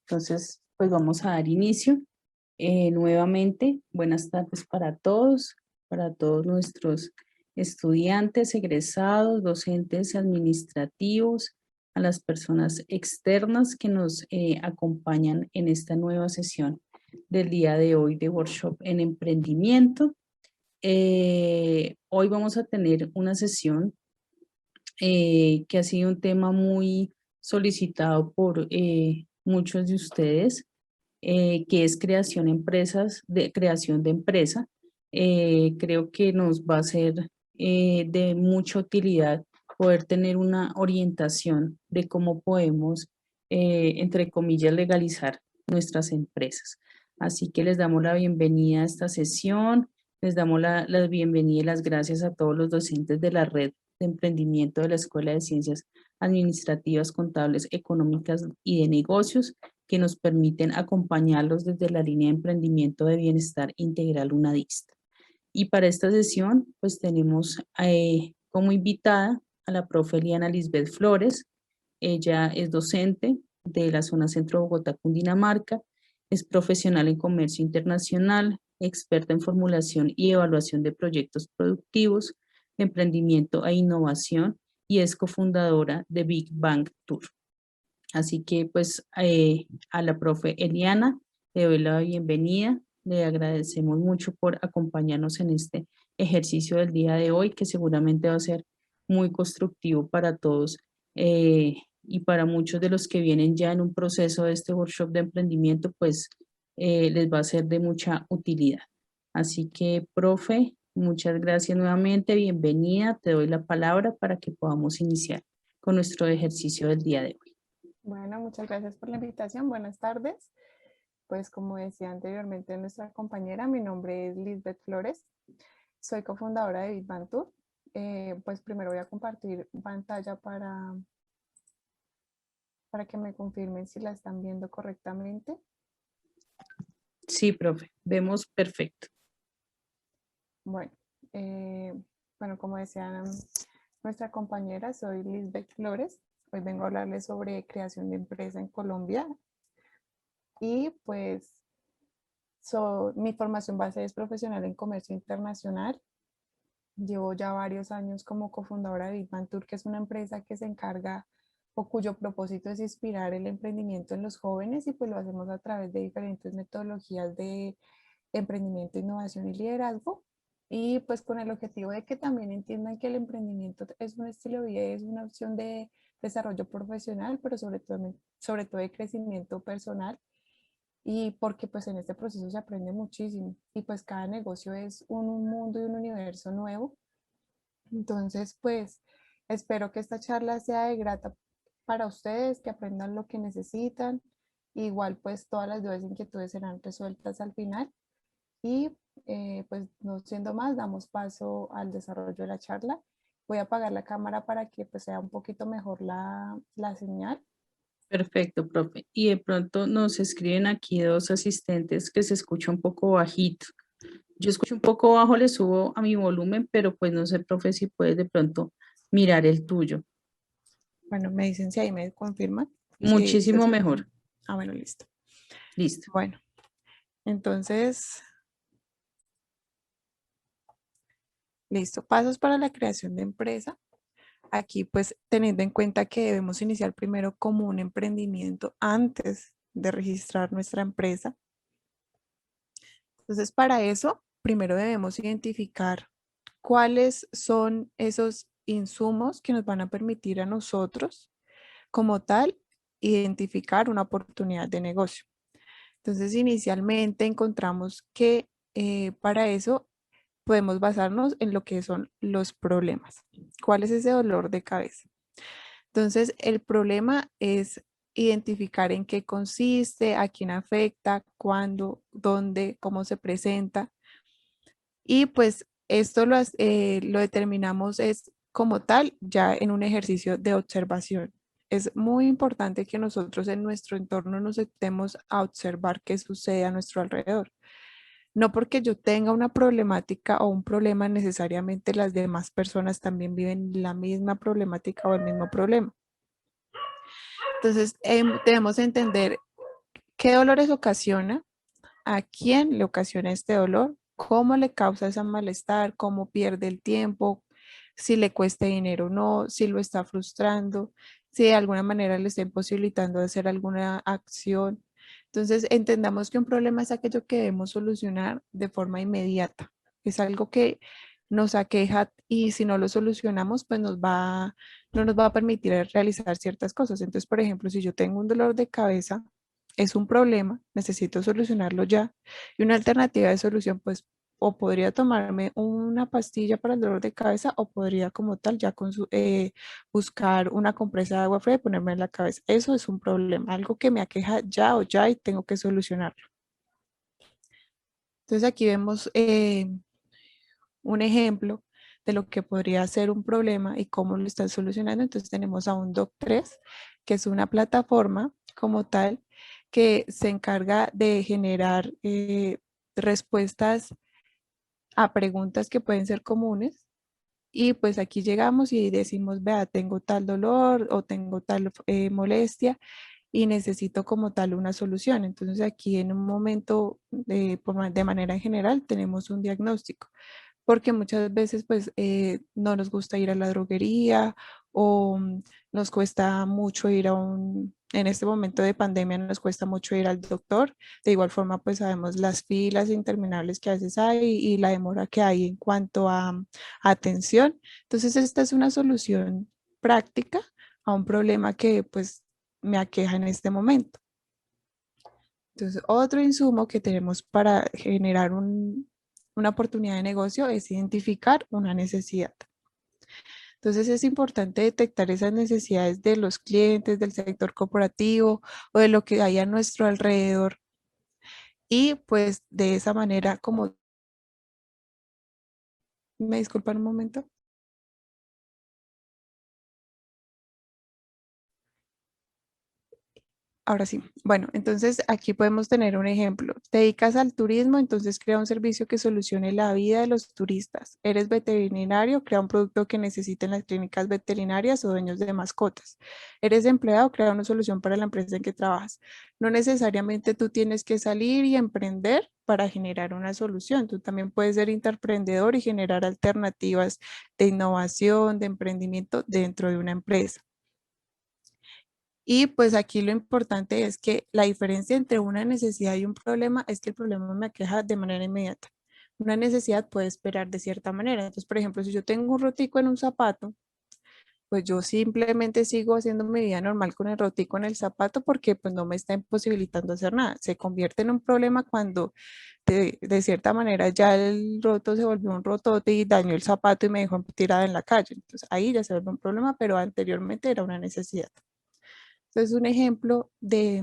Entonces, pues vamos a dar inicio. Nuevamente, buenas tardes para todos nuestros estudiantes, egresados, docentes administrativos, a las personas externas que nos acompañan en esta nueva sesión del día de hoy de Workshop en Emprendimiento. Hoy vamos a tener una sesión que ha sido un tema muy solicitado por muchos de ustedes, que es creación de empresa. Creo que nos va a ser de mucha utilidad poder tener una orientación de cómo podemos, entre comillas, legalizar nuestras empresas. Así que les damos la bienvenida a esta sesión, les damos la bienvenida y las gracias a todos los docentes de la red de emprendimiento de la Escuela de Ciencias Administrativas, Contables, Económicas y de Negocios, que nos permiten acompañarlos desde la línea de emprendimiento de bienestar integral UNADIST. Y para esta sesión, pues tenemos como invitada a la profe Eliana Lisbeth Flores. Ella es docente de la zona centro de Bogotá, Cundinamarca, es profesional en comercio internacional, experta en formulación y evaluación de proyectos productivos, emprendimiento e innovación y es cofundadora de Big Bang Tour. Así que pues a la profe Eliana le doy la bienvenida, le agradecemos mucho por acompañarnos en este ejercicio del día de hoy, que seguramente va a ser muy constructivo para todos y para muchos de los que vienen ya en un proceso de este workshop de emprendimiento, pues les va a ser de mucha utilidad. Así que, profe, muchas gracias nuevamente, bienvenida, te doy la palabra para que podamos iniciar con nuestro ejercicio del día de hoy. Bueno, muchas gracias por la invitación. Buenas tardes. Pues como decía anteriormente nuestra compañera, mi nombre es Lisbeth Flores. Soy cofundadora de Big Bang Tour. Pues primero voy a compartir pantalla para que me confirmen si la están viendo correctamente. Sí, profe, vemos perfecto. Bueno, como decía nuestra compañera, soy Lisbeth Flores. Hoy vengo a hablarles sobre creación de empresa en Colombia. Y pues mi formación base es profesional en comercio internacional. Llevo ya varios años como cofundadora de Big Bang Tour, que es una empresa que se encarga o cuyo propósito es inspirar el emprendimiento en los jóvenes, y pues lo hacemos a través de diferentes metodologías de emprendimiento, innovación y liderazgo, y pues con el objetivo de que también entiendan que el emprendimiento es un estilo de vida, es una opción de desarrollo profesional, pero sobre todo de crecimiento personal, y porque pues en este proceso se aprende muchísimo y pues cada negocio es un mundo y un universo nuevo. Entonces pues espero que esta charla sea de grata para ustedes, que aprendan lo que necesitan. Igual pues todas las dudas e inquietudes serán resueltas al final, y pues no siendo más, damos paso al desarrollo de la charla. Voy a apagar la cámara para que pues sea un poquito mejor la señal. Perfecto, profe. Y de pronto nos escriben aquí dos asistentes que se escucha un poco bajito. Yo escucho un poco bajo, le subo a mi volumen, pero pues no sé, profe, si puedes de pronto mirar el tuyo. Bueno, me dicen si ahí me confirman. Sí, Muchísimo mejor. bueno, listo. Listo. Bueno, entonces, listo. Pasos para la creación de empresa. Aquí, pues, teniendo en cuenta que debemos iniciar primero como un emprendimiento antes de registrar nuestra empresa. Entonces, para eso, primero debemos identificar cuáles son esos insumos que nos van a permitir a nosotros, como tal, identificar una oportunidad de negocio. Entonces, inicialmente encontramos que para eso podemos basarnos en lo que son los problemas. ¿Cuál es ese dolor de cabeza? Entonces, el problema es identificar en qué consiste, a quién afecta, cuándo, dónde, cómo se presenta. Y pues esto lo determinamos es como tal ya en un ejercicio de observación. Es muy importante que nosotros en nuestro entorno nos sentemos a observar qué sucede a nuestro alrededor. No porque yo tenga una problemática o un problema, necesariamente las demás personas también viven la misma problemática o el mismo problema. Entonces, debemos entender qué dolores ocasiona, a quién le ocasiona este dolor, cómo le causa ese malestar, cómo pierde el tiempo, si le cuesta dinero o no, si lo está frustrando, si de alguna manera le está imposibilitando hacer alguna acción. Entonces, entendamos que un problema es aquello que debemos solucionar de forma inmediata. Es algo que nos aqueja y si no lo solucionamos, pues no nos va a permitir realizar ciertas cosas. Entonces, por ejemplo, si yo tengo un dolor de cabeza, es un problema, necesito solucionarlo ya. Y una alternativa de solución, pues, o podría tomarme una pastilla para el dolor de cabeza o podría como tal ya buscar una compresa de agua fría y ponerme en la cabeza. Eso es un problema, algo que me aqueja ya o ya y tengo que solucionarlo. Entonces aquí vemos un ejemplo de lo que podría ser un problema y cómo lo están solucionando. Entonces tenemos a un Doc3, que es una plataforma como tal que se encarga de generar respuestas a preguntas que pueden ser comunes. Y pues aquí llegamos y decimos, vea, tengo tal dolor o tengo tal molestia y necesito como tal una solución. Entonces aquí en un momento, de manera en general, tenemos un diagnóstico porque muchas veces pues no nos gusta ir a la droguería o nos cuesta mucho ir en este momento de pandemia nos cuesta mucho ir al doctor. De igual forma pues sabemos las filas interminables que a veces hay y la demora que hay en cuanto a atención. Entonces esta es una solución práctica a un problema que pues me aqueja en este momento. Entonces, otro insumo que tenemos para generar una oportunidad de negocio es identificar una necesidad. Entonces, es importante detectar esas necesidades de los clientes, del sector corporativo o de lo que hay a nuestro alrededor. Y pues de esa manera, como, me disculpan un momento. Ahora sí. Bueno, entonces aquí podemos tener un ejemplo. Te dedicas al turismo, entonces crea un servicio que solucione la vida de los turistas. Eres veterinario, crea un producto que necesiten las clínicas veterinarias o dueños de mascotas. Eres empleado, crea una solución para la empresa en que trabajas. No necesariamente tú tienes que salir y emprender para generar una solución. Tú también puedes ser interemprendedor y generar alternativas de innovación, de emprendimiento dentro de una empresa. Y pues aquí lo importante es que la diferencia entre una necesidad y un problema es que el problema me aqueja de manera inmediata. Una necesidad puede esperar de cierta manera. Entonces, por ejemplo, si yo tengo un rotico en un zapato, pues yo simplemente sigo haciendo mi vida normal con el rotico en el zapato porque pues no me está imposibilitando hacer nada. Se convierte en un problema cuando de cierta manera ya el roto se volvió un rotote y dañó el zapato y me dejó tirada en la calle. Entonces ahí ya se vuelve un problema, pero anteriormente era una necesidad. Entonces, un ejemplo de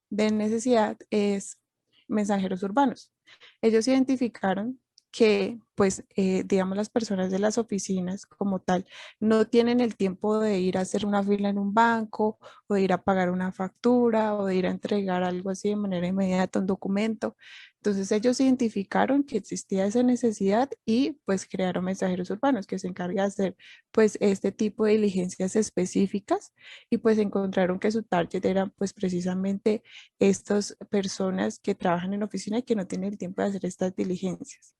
necesidad es mensajeros urbanos. Ellos identificaron que, pues, digamos, las personas de las oficinas como tal no tienen el tiempo de ir a hacer una fila en un banco o de ir a pagar una factura o de ir a entregar algo así de manera inmediata, un documento. Entonces ellos identificaron que existía esa necesidad y pues crearon mensajeros urbanos que se encargan de hacer pues este tipo de diligencias específicas y pues encontraron que su target era pues precisamente estas personas que trabajan en oficina y que no tienen el tiempo de hacer estas diligencias.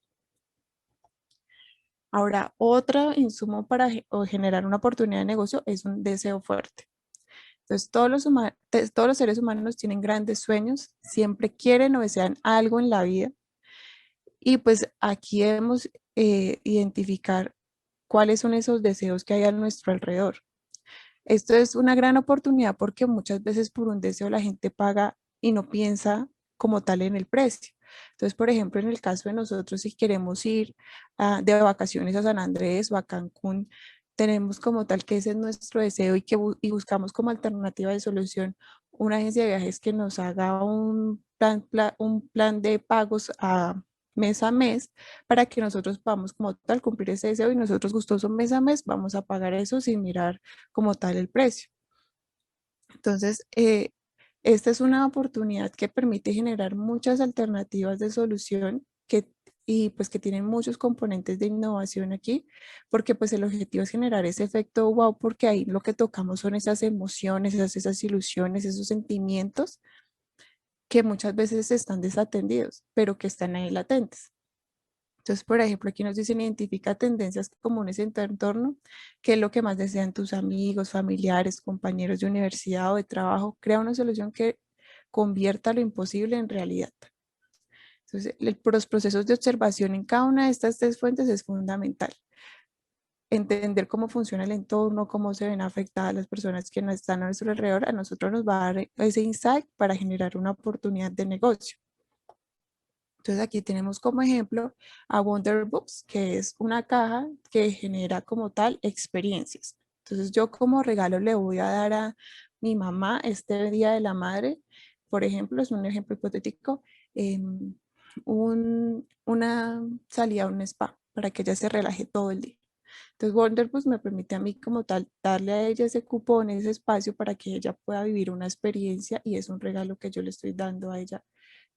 Ahora, otro insumo para o generar una oportunidad de negocio es un deseo fuerte. Entonces, todos los seres humanos tienen grandes sueños, siempre quieren o desean algo en la vida y pues aquí debemos identificar cuáles son esos deseos que hay a nuestro alrededor. Esto es una gran oportunidad porque muchas veces por un deseo la gente paga y no piensa como tal en el precio. Entonces, por ejemplo, en el caso de nosotros, si queremos ir de vacaciones a San Andrés o a Cancún, tenemos como tal que ese es nuestro deseo y y buscamos como alternativa de solución una agencia de viajes que nos haga un plan de pagos mes a mes para que nosotros podamos como tal cumplir ese deseo y nosotros gustosos mes a mes vamos a pagar eso sin mirar como tal el precio. Entonces, Esta es una oportunidad que permite generar muchas alternativas de solución y pues que tienen muchos componentes de innovación aquí, porque pues el objetivo es generar ese efecto wow, porque ahí lo que tocamos son esas emociones, esas ilusiones, esos sentimientos que muchas veces están desatendidos, pero que están ahí latentes. Entonces, por ejemplo, aquí nos dicen identifica tendencias comunes en tu entorno, qué es lo que más desean tus amigos, familiares, compañeros de universidad o de trabajo. Crea una solución que convierta lo imposible en realidad. Entonces, los procesos de observación en cada una de estas tres fuentes es fundamental. Entender cómo funciona el entorno, cómo se ven afectadas las personas que no están a nuestro alrededor, a nosotros nos va a dar ese insight para generar una oportunidad de negocio. Entonces aquí tenemos como ejemplo a Wonder Books, que es una caja que genera como tal experiencias. Entonces yo como regalo le voy a dar a mi mamá este Día de la Madre, por ejemplo, es un ejemplo hipotético, una salida a un spa para que ella se relaje todo el día. Entonces Wonder Books me permite a mí como tal darle a ella ese cupón, ese espacio para que ella pueda vivir una experiencia y es un regalo que yo le estoy dando a ella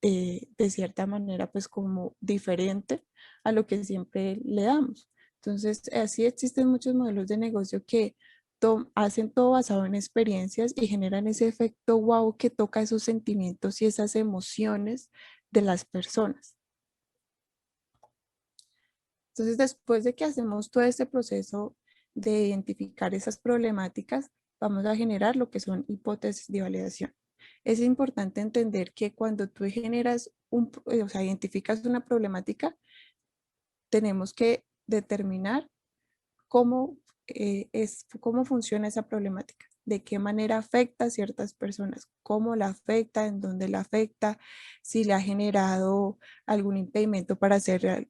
de cierta manera pues como diferente a lo que siempre le damos. Entonces así existen muchos modelos de negocio que hacen todo basado en experiencias y generan ese efecto wow que toca esos sentimientos y esas emociones de las personas. Entonces, después de que hacemos todo este proceso de identificar esas problemáticas, vamos a generar lo que son hipótesis de validación. Es importante entender que cuando tú generas o sea, identificas una problemática, tenemos que determinar cómo funciona esa problemática, de qué manera afecta a ciertas personas, cómo la afecta, en dónde la afecta, si le ha generado algún impedimento para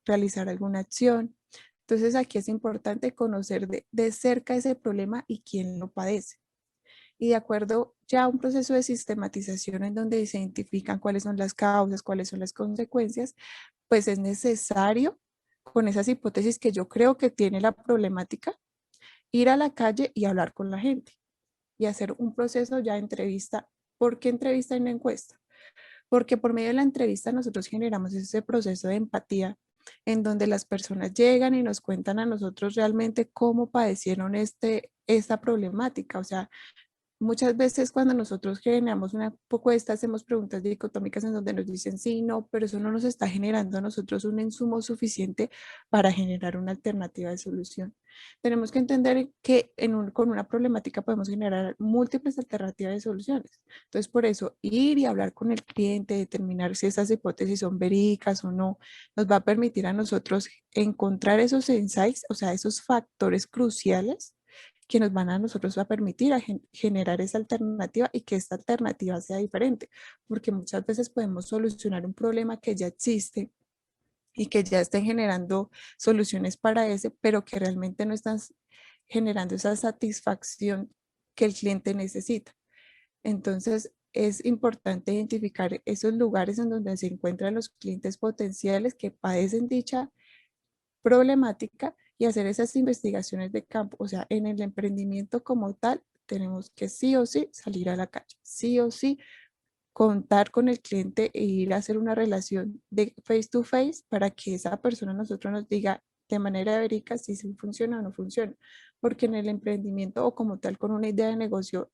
realizar alguna acción. Entonces aquí es importante conocer de cerca ese problema y quién lo padece. Y de acuerdo ya a un proceso de sistematización en donde se identifican cuáles son las causas, cuáles son las consecuencias, pues es necesario, con esas hipótesis que yo creo que tiene la problemática, ir a la calle y hablar con la gente y hacer un proceso ya de entrevista. ¿Por qué entrevista y no encuesta? Porque por medio de la entrevista nosotros generamos ese proceso de empatía en donde las personas llegan y nos cuentan a nosotros realmente cómo padecieron esta problemática. O sea, muchas veces cuando nosotros generamos una poco de estas, hacemos preguntas dicotómicas en donde nos dicen sí, no, pero eso no nos está generando a nosotros un insumo suficiente para generar una alternativa de solución. Tenemos que entender que con una problemática podemos generar múltiples alternativas de soluciones. Entonces, por eso, ir y hablar con el cliente, determinar si esas hipótesis son verídicas o no, nos va a permitir a nosotros encontrar esos insights, o sea, esos factores cruciales que nos van a nosotros a permitir generar esa alternativa y que esta alternativa sea diferente, porque muchas veces podemos solucionar un problema que ya existe y que ya estén generando soluciones para ese, pero que realmente no están generando esa satisfacción que el cliente necesita. Entonces, es importante identificar esos lugares en donde se encuentran los clientes potenciales que padecen dicha problemática y hacer esas investigaciones de campo. O sea, en el emprendimiento como tal, tenemos que sí o sí salir a la calle, sí o sí contar con el cliente e ir a hacer una relación de face to face para que esa persona a nosotros nos diga de manera verídica si sí funciona o no funciona. Porque en el emprendimiento o como tal con una idea de negocio,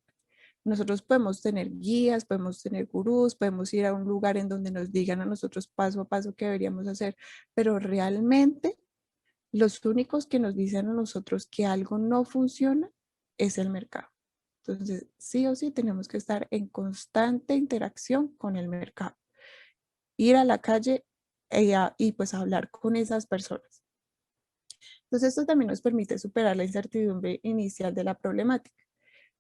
nosotros podemos tener guías, podemos tener gurús, podemos ir a un lugar en donde nos digan a nosotros paso a paso qué deberíamos hacer, pero realmente los únicos que nos dicen a nosotros que algo no funciona es el mercado. Entonces, sí o sí tenemos que estar en constante interacción con el mercado. Ir a la calle y pues hablar con esas personas. Entonces, esto también nos permite superar la incertidumbre inicial de la problemática.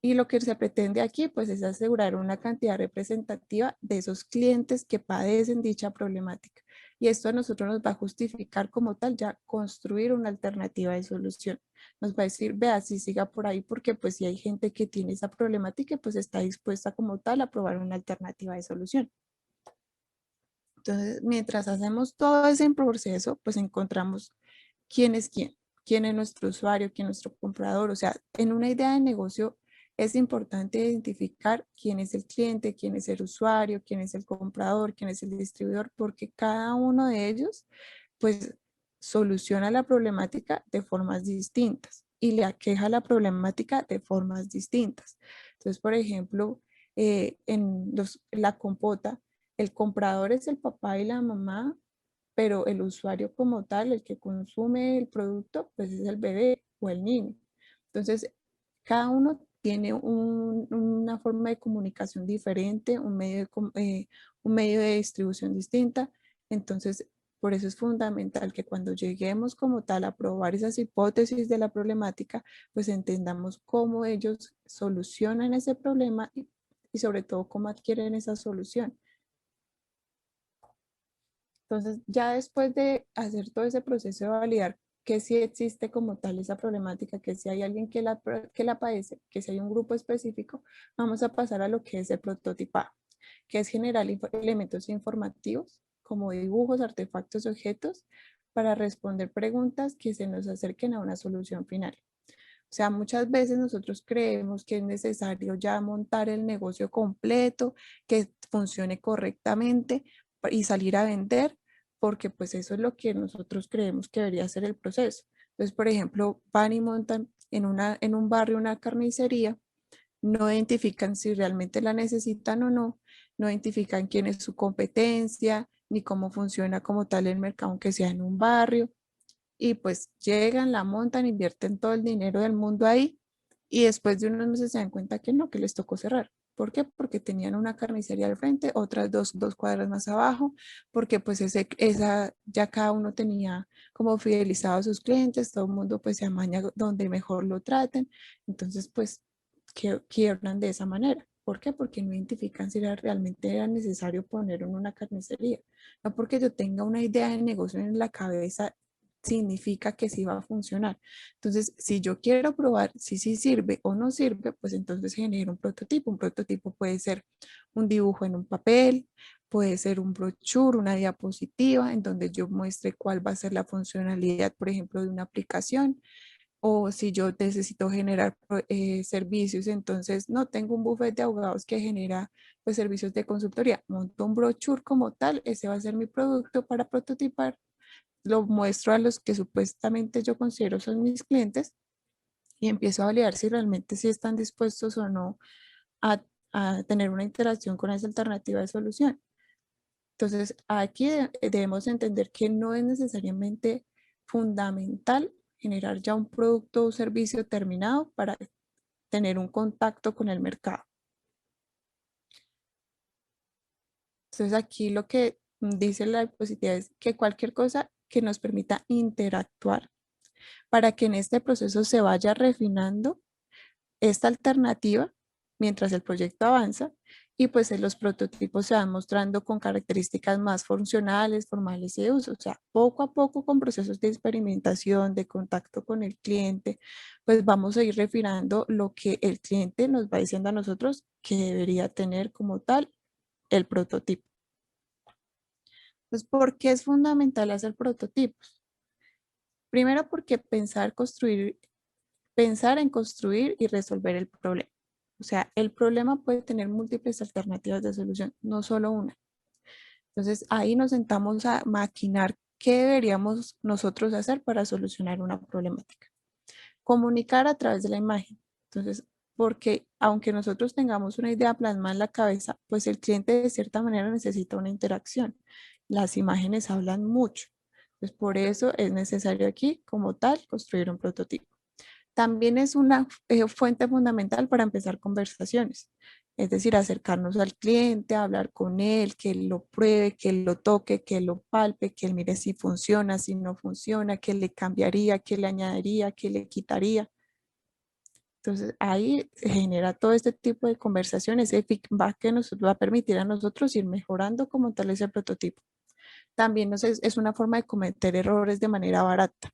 Y lo que se pretende aquí, pues, es asegurar una cantidad representativa de esos clientes que padecen dicha problemática. Y esto a nosotros nos va a justificar como tal ya construir una alternativa de solución. Nos va a decir, vea, si siga por ahí, porque pues si hay gente que tiene esa problemática, pues está dispuesta como tal a probar una alternativa de solución. Entonces, mientras hacemos todo ese proceso, pues encontramos quién es quién es nuestro usuario, quién es nuestro comprador. O sea, en una idea de negocio es importante identificar quién es el cliente, quién es el usuario, quién es el comprador, quién es el distribuidor, porque cada uno de ellos pues soluciona la problemática de formas distintas y le aqueja la problemática de formas distintas. Entonces, por ejemplo, la compota, el comprador es el papá y la mamá, pero el usuario como tal, el que consume el producto, pues es el bebé o el niño. Entonces, cada uno tiene una forma de comunicación diferente, un medio de distribución distinta. Entonces, por eso es fundamental que cuando lleguemos como tal a probar esas hipótesis de la problemática, pues entendamos cómo ellos solucionan ese problema y sobre todo cómo adquieren esa solución. Entonces, ya después de hacer todo ese proceso de validar que sí existe como tal esa problemática, que si hay alguien que la padece, que si hay un grupo específico, vamos a pasar a lo que es el prototipado, que es generar elementos informativos como dibujos, artefactos, objetos, para responder preguntas que se nos acerquen a una solución final. O sea, muchas veces nosotros creemos que es necesario ya montar el negocio completo, que funcione correctamente y salir a vender, porque pues eso es lo que nosotros creemos que debería ser el proceso. Entonces, por ejemplo, van y montan en un barrio una carnicería, no identifican si realmente la necesitan o no, no identifican quién es su competencia, ni cómo funciona como tal el mercado, aunque sea en un barrio y pues llegan, la montan, invierten todo el dinero del mundo ahí y después de unos meses se dan cuenta que no, que les tocó cerrar. ¿Por qué? Porque tenían una carnicería al frente, otras dos cuadras más abajo, porque pues ya cada uno tenía como fidelizado a sus clientes, todo el mundo pues se amaña donde mejor lo traten, entonces pues quiebran de esa manera. ¿Por qué? Porque no identifican si realmente era necesario poner en una carnicería. No porque yo tenga una idea de negocio en la cabeza significa que sí va a funcionar. Entonces, si yo quiero probar si sí sirve o no sirve, pues entonces genero un prototipo. Un prototipo puede ser un dibujo en un papel, puede ser un brochure, una diapositiva en donde yo muestre cuál va a ser la funcionalidad, por ejemplo, de una aplicación. O si yo necesito generar servicios, entonces no tengo un buffet de abogados que genera pues, servicios de consultoría. Monto un brochure como tal, ese va a ser mi producto para prototipar, lo muestro a los que supuestamente yo considero son mis clientes y empiezo a validar si realmente sí están dispuestos o no a, a tener una interacción con esa alternativa de solución. Entonces, aquí debemos entender que no es necesariamente fundamental generar ya un producto o servicio terminado para tener un contacto con el mercado. Entonces, aquí lo que dice la diapositiva es que cualquier cosa que nos permita interactuar para que en este proceso se vaya refinando esta alternativa mientras el proyecto avanza y pues en los prototipos se van mostrando con características más funcionales, formales y de uso. O sea, poco a poco con procesos de experimentación, de contacto con el cliente, pues vamos a ir refinando lo que el cliente nos va diciendo a nosotros que debería tener como tal el prototipo. Pues, ¿por qué es fundamental hacer prototipos? Primero porque pensar en construir y resolver el problema. O sea, el problema puede tener múltiples alternativas de solución, no solo una. Entonces, ahí nos sentamos a maquinar qué deberíamos nosotros hacer para solucionar una problemática. Comunicar a través de la imagen. Entonces, porque aunque nosotros tengamos una idea plasmada en la cabeza, pues el cliente de cierta manera necesita una interacción. Las imágenes hablan mucho. Pues por eso es necesario aquí, como tal, construir un prototipo. También es una fuente fundamental para empezar conversaciones, es decir, acercarnos al cliente, hablar con él, que él lo pruebe, que él lo toque, que él lo palpe, que él mire si funciona, si no funciona, qué le cambiaría, qué le añadiría, qué le quitaría. Entonces ahí se genera todo este tipo de conversaciones, ese feedback que nos va a permitir a nosotros ir mejorando como tal ese prototipo. También es una forma de cometer errores de manera barata.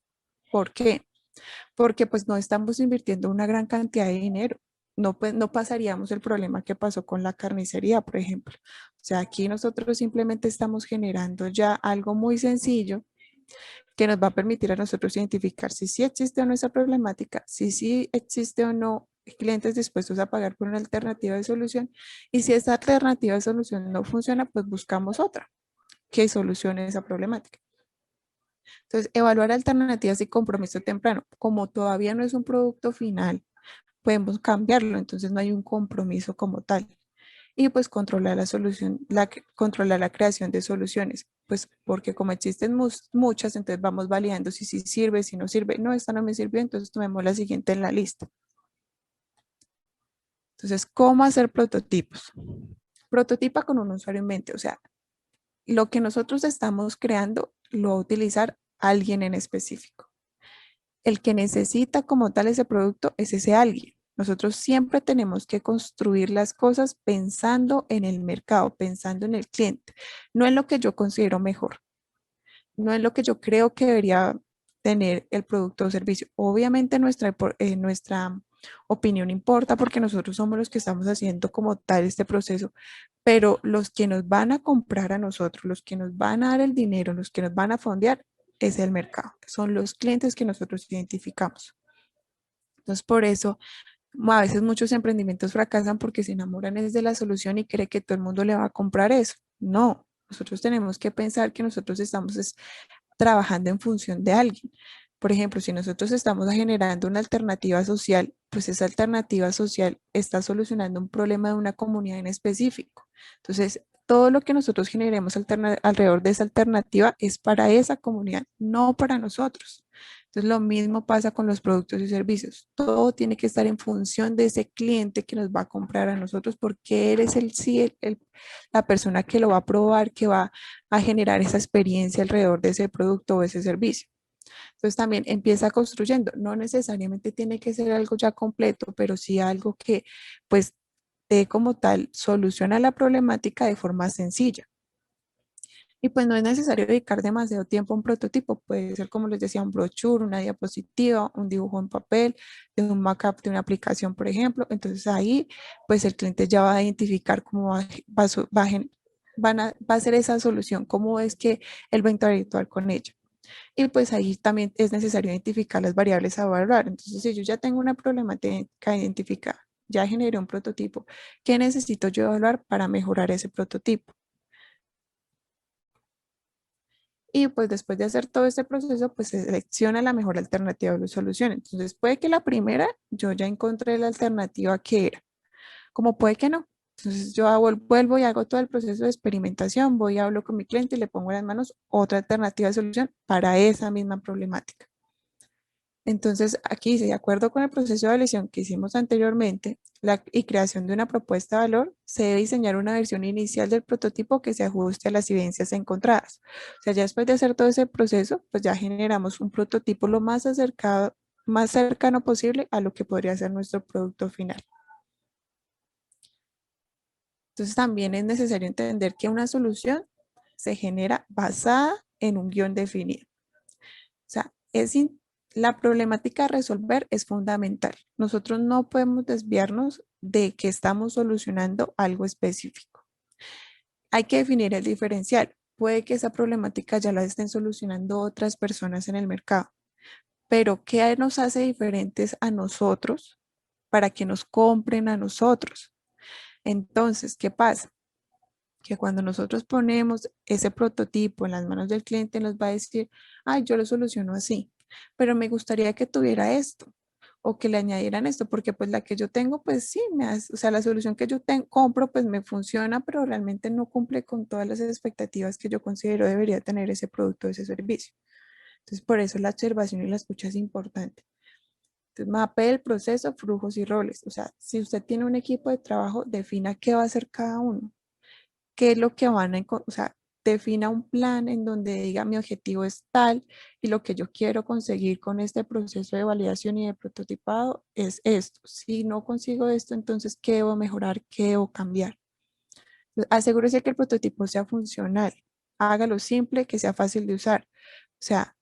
¿Por qué? Porque pues no estamos invirtiendo una gran cantidad de dinero. No, pues, no pasaríamos el problema que pasó con la carnicería, por ejemplo. O sea, aquí nosotros simplemente estamos generando ya algo muy sencillo que nos va a permitir a nosotros identificar si sí existe o no esa problemática, si sí existe o no clientes dispuestos a pagar por una alternativa de solución. Y si esa alternativa de solución no funciona, pues buscamos otra que solucione esa problemática. Entonces, evaluar alternativas y compromiso temprano. Como todavía no es un producto final, podemos cambiarlo, entonces no hay un compromiso como tal. Y pues controlar la solución, controlar la creación de soluciones, pues porque como existen muchas, entonces vamos validando si sí sirve, si no sirve. No, esta no me sirvió, entonces tomemos la siguiente en la lista. Entonces, ¿cómo hacer prototipos? Prototipa con un usuario en mente, o sea, lo que nosotros estamos creando lo va a utilizar alguien en específico. El que necesita como tal ese producto es ese alguien. Nosotros siempre tenemos que construir las cosas pensando en el mercado, pensando en el cliente, no en lo que yo considero mejor, no en lo que yo creo que debería tener el producto o servicio. Obviamente nuestra opinión importa porque nosotros somos los que estamos haciendo como tal este proceso, pero los que nos van a comprar a nosotros, los que nos van a dar el dinero, los que nos van a fondear, es el mercado, son los clientes que nosotros identificamos. Entonces, por eso a veces muchos emprendimientos fracasan porque se enamoran es de la solución y cree que todo el mundo le va a comprar eso. No, nosotros tenemos que pensar que nosotros estamos trabajando en función de alguien. Por ejemplo, si nosotros estamos generando una alternativa social, pues esa alternativa social está solucionando un problema de una comunidad en específico. Entonces, todo lo que nosotros generemos alrededor de esa alternativa es para esa comunidad, no para nosotros. Entonces, lo mismo pasa con los productos y servicios. Todo tiene que estar en función de ese cliente que nos va a comprar a nosotros porque eres la persona que lo va a probar, que va a generar esa experiencia alrededor de ese producto o ese servicio. Entonces también empieza construyendo. No necesariamente tiene que ser algo ya completo, pero sí algo que pues de como tal soluciona la problemática de forma sencilla. Y pues no es necesario dedicar demasiado tiempo a un prototipo, puede ser como les decía, un brochure, una diapositiva, un dibujo en papel, de un mockup de una aplicación, por ejemplo. Entonces ahí pues el cliente ya va a identificar cómo va a ser esa solución, cómo es que él va a interactuar con ella. Y pues ahí también es necesario identificar las variables a evaluar. Entonces, si yo ya tengo una problemática identificada, ya generé un prototipo, ¿qué necesito yo evaluar para mejorar ese prototipo? Y pues después de hacer todo este proceso, pues se selecciona la mejor alternativa de solución. Entonces, puede que la primera yo ya encontré la alternativa que era, como puede que no. Entonces, yo vuelvo y hago todo el proceso de experimentación, voy, hablo con mi cliente y le pongo en las manos otra alternativa de solución para esa misma problemática. Entonces, aquí dice, de acuerdo con el proceso de evaluación que hicimos anteriormente y creación de una propuesta de valor, se debe diseñar una versión inicial del prototipo que se ajuste a las evidencias encontradas. O sea, ya después de hacer todo ese proceso, pues ya generamos un prototipo lo más acercado, más cercano posible a lo que podría ser nuestro producto final. Entonces, también es necesario entender que una solución se genera basada en un guión definido. O sea, la problemática a resolver es fundamental. Nosotros no podemos desviarnos de que estamos solucionando algo específico. Hay que definir el diferencial. Puede que esa problemática ya la estén solucionando otras personas en el mercado, pero ¿qué nos hace diferentes a nosotros para que nos compren a nosotros? Entonces, ¿qué pasa? Que cuando nosotros ponemos ese prototipo en las manos del cliente, nos va a decir, ay, yo lo soluciono así, pero me gustaría que tuviera esto o que le añadieran esto, porque pues la que yo tengo, pues sí, o sea, la solución que yo compro, pues me funciona, pero realmente no cumple con todas las expectativas que yo considero debería tener ese producto o ese servicio. Entonces, por eso la observación y la escucha es importante. Entonces, mapee el proceso, flujos y roles. O sea, si usted tiene un equipo de trabajo, defina qué va a hacer cada uno, qué es lo que van a, o sea, defina un plan en donde diga mi objetivo es tal y lo que yo quiero conseguir con este proceso de validación y de prototipado es esto. Si no consigo esto, entonces, ¿qué debo mejorar? ¿Qué debo cambiar? Asegúrese que el prototipo sea funcional. Hágalo simple, que sea fácil de usar. O sea,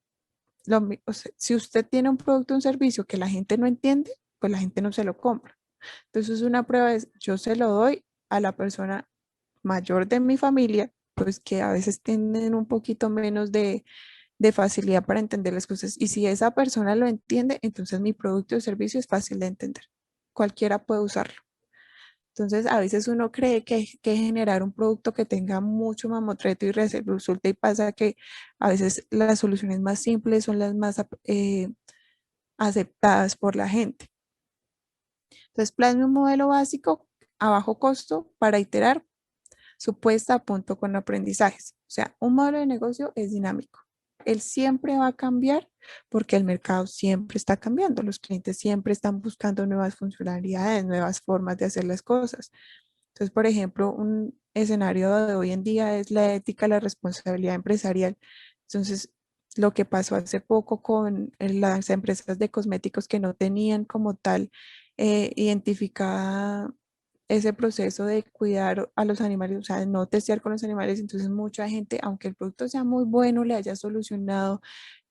o sea, si usted tiene un producto o un servicio que la gente no entiende, pues la gente no se lo compra. Entonces, una prueba es, yo se lo doy a la persona mayor de mi familia, pues que a veces tienen un poquito menos de facilidad para entender las cosas. Y si esa persona lo entiende, entonces mi producto o servicio es fácil de entender. cualquiera puede usarlo. Entonces, a veces uno cree que hay que generar un producto que tenga mucho mamotreto y resulta y pasa que a veces las soluciones más simples son las más aceptadas por la gente. Entonces, plasme un modelo básico a bajo costo para iterar su puesta a punto con aprendizajes. O sea, un modelo de negocio es dinámico. Él siempre va a cambiar porque el mercado siempre está cambiando. Los clientes siempre están buscando nuevas funcionalidades, nuevas formas de hacer las cosas. Entonces, por ejemplo, un escenario de hoy en día es la ética, la responsabilidad empresarial. Entonces, lo que pasó hace poco con las empresas de cosméticos que no tenían como tal identificada ese proceso de cuidar a los animales, o sea, de no testear con los animales, entonces mucha gente, aunque el producto sea muy bueno, le haya solucionado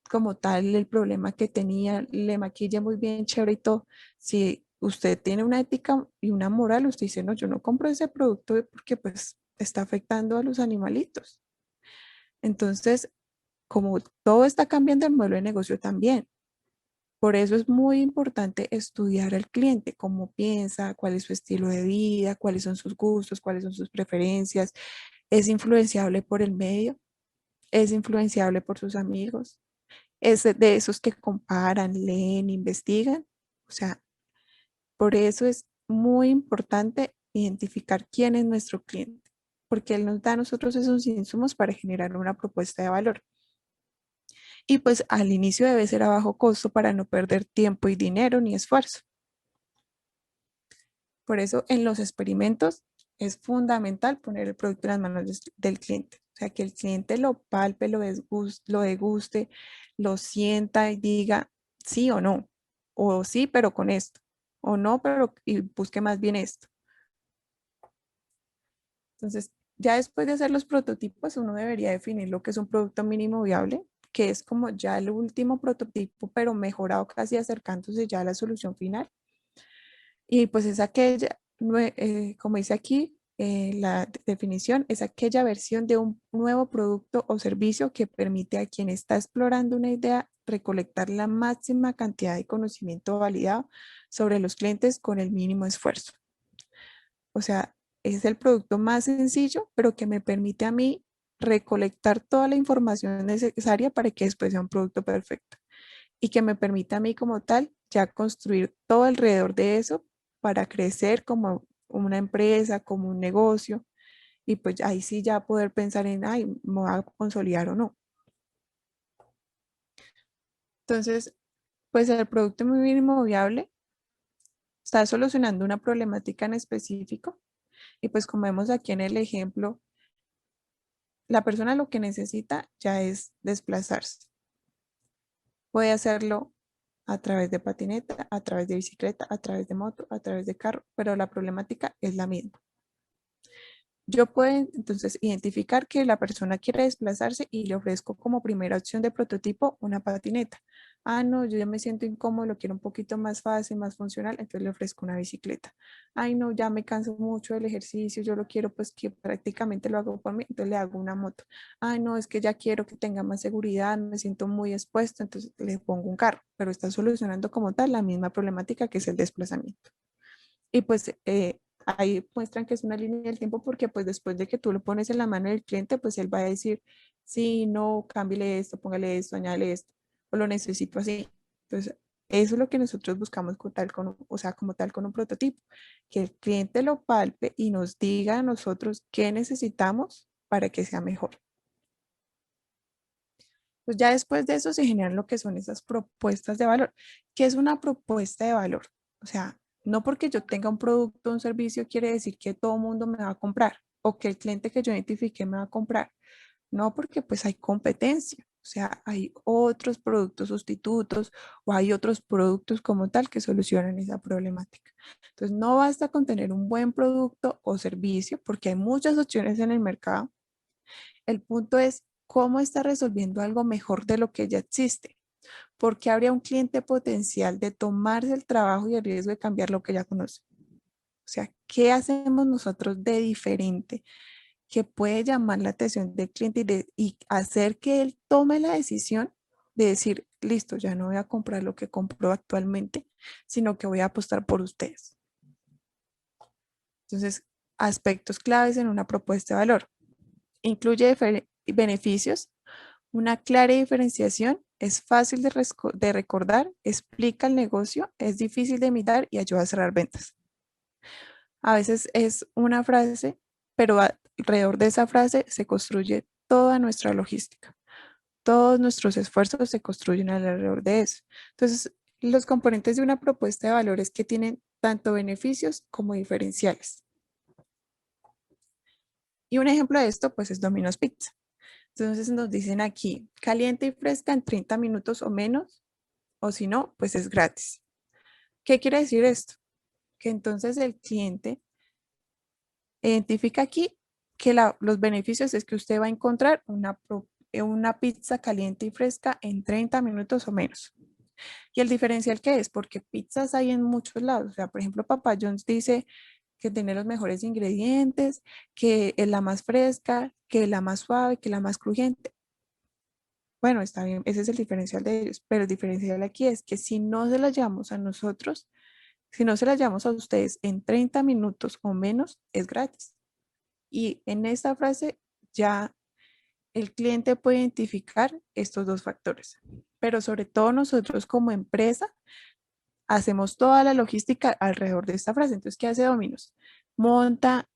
como tal el problema que tenía, le maquilla muy bien, chévere y todo. Si usted tiene una ética y una moral, usted dice, no, yo no compro ese producto porque pues está afectando a los animalitos. Entonces, como todo está cambiando, el modelo de negocio también. Por eso es muy importante estudiar al cliente, cómo piensa, cuál es su estilo de vida, cuáles son sus gustos, cuáles son sus preferencias. ¿Es influenciable por el medio? ¿Es influenciable por sus amigos? ¿Es de esos que comparan, leen, investigan? O sea, por eso es muy importante identificar quién es nuestro cliente, porque él nos da a nosotros esos insumos para generar una propuesta de valor. Y pues al inicio debe ser a bajo costo para no perder tiempo y dinero ni esfuerzo. Por eso en los experimentos es fundamental poner el producto en las manos del cliente. O sea, que el cliente lo palpe, lo deguste, lo sienta y diga sí o no. O sí, pero con esto. O no, pero y busque más bien esto. Entonces, ya después de hacer los prototipos, uno debería definir lo que es un producto mínimo viable, que es como ya el último prototipo, pero mejorado, casi acercándose ya a la solución final. Y pues es aquella, como dice aquí, la definición es aquella versión de un nuevo producto o servicio que permite a quien está explorando una idea recolectar la máxima cantidad de conocimiento validado sobre los clientes con el mínimo esfuerzo. O sea, es el producto más sencillo, pero que me permite a mí recolectar toda la información necesaria para que después sea un producto perfecto y que me permita a mí como tal ya construir todo alrededor de eso para crecer como una empresa, como un negocio y pues ahí sí ya poder pensar en, ay, me voy a consolidar o no. Entonces, pues el producto mínimo viable está solucionando una problemática en específico y pues como vemos aquí en el ejemplo, la persona lo que necesita ya es desplazarse. Puede hacerlo a través de patineta, a través de bicicleta, a través de moto, a través de carro, pero la problemática es la misma. Yo puedo entonces identificar que la persona quiere desplazarse y le ofrezco como primera opción de prototipo una patineta. Ah, no, yo ya me siento incómodo, lo quiero un poquito más fácil, más funcional, entonces le ofrezco una bicicleta. Ay, no, ya me canso mucho del ejercicio, yo lo quiero pues que prácticamente lo hago por mí, entonces le hago una moto. Ay, no, es que ya quiero que tenga más seguridad, me siento muy expuesto, entonces le pongo un carro, pero está solucionando como tal la misma problemática que es el desplazamiento. Y pues ahí muestran que es una línea del tiempo porque pues después de que tú lo pones en la mano del cliente, pues él va a decir, sí, no, cámbiale esto, póngale esto, añádale esto, o lo necesito así. Entonces, eso es lo que nosotros buscamos con tal, o sea, como tal con un prototipo, que el cliente lo palpe y nos diga a nosotros qué necesitamos para que sea mejor. Pues ya después de eso se generan lo que son esas propuestas de valor. ¿Qué es una propuesta de valor? O sea, no porque yo tenga un producto o un servicio quiere decir que todo el mundo me va a comprar o que el cliente que yo identifique me va a comprar. No, porque pues hay competencia. O sea, hay otros productos sustitutos o hay otros productos como tal que solucionan esa problemática. Entonces, no basta con tener un buen producto o servicio porque hay muchas opciones en el mercado. El punto es cómo está resolviendo algo mejor de lo que ya existe. Porque habría un cliente potencial de tomarse el trabajo y el riesgo de cambiar lo que ya conoce. O sea, ¿qué hacemos nosotros de diferente que puede llamar la atención del cliente y hacer que él tome la decisión de decir, listo, ya no voy a comprar lo que compro actualmente, sino que voy a apostar por ustedes? Entonces, aspectos claves en una propuesta de valor. Incluye beneficios, una clara diferenciación, es fácil de recordar, explica el negocio, es difícil de imitar y ayuda a cerrar ventas. A veces es una frase, pero alrededor de esa frase se construye toda nuestra logística. Todos nuestros esfuerzos se construyen alrededor de eso. Entonces, los componentes de una propuesta de valores que tienen tanto beneficios como diferenciales. Y un ejemplo de esto, pues, es Domino's Pizza. Entonces nos dicen aquí, caliente y fresca en 30 minutos o menos, o si no, pues es gratis. ¿Qué quiere decir esto? Que entonces el cliente identifica aquí que los beneficios es que usted va a encontrar una pizza caliente y fresca en 30 minutos o menos. ¿Y el diferencial qué es? Porque pizzas hay en muchos lados. O sea, por ejemplo, Papa John's dice que tiene los mejores ingredientes, que es la más fresca, que es la más suave, que es la más crujiente. Bueno, está bien, ese es el diferencial de ellos, pero el diferencial aquí es que si no se la llevamos a nosotros, si no se la llevamos a ustedes en 30 minutos o menos, es gratis. Y en esta frase ya el cliente puede identificar estos dos factores, pero sobre todo nosotros como empresa hacemos toda la logística alrededor de esta frase. Entonces, ¿qué hace Domino's? Monta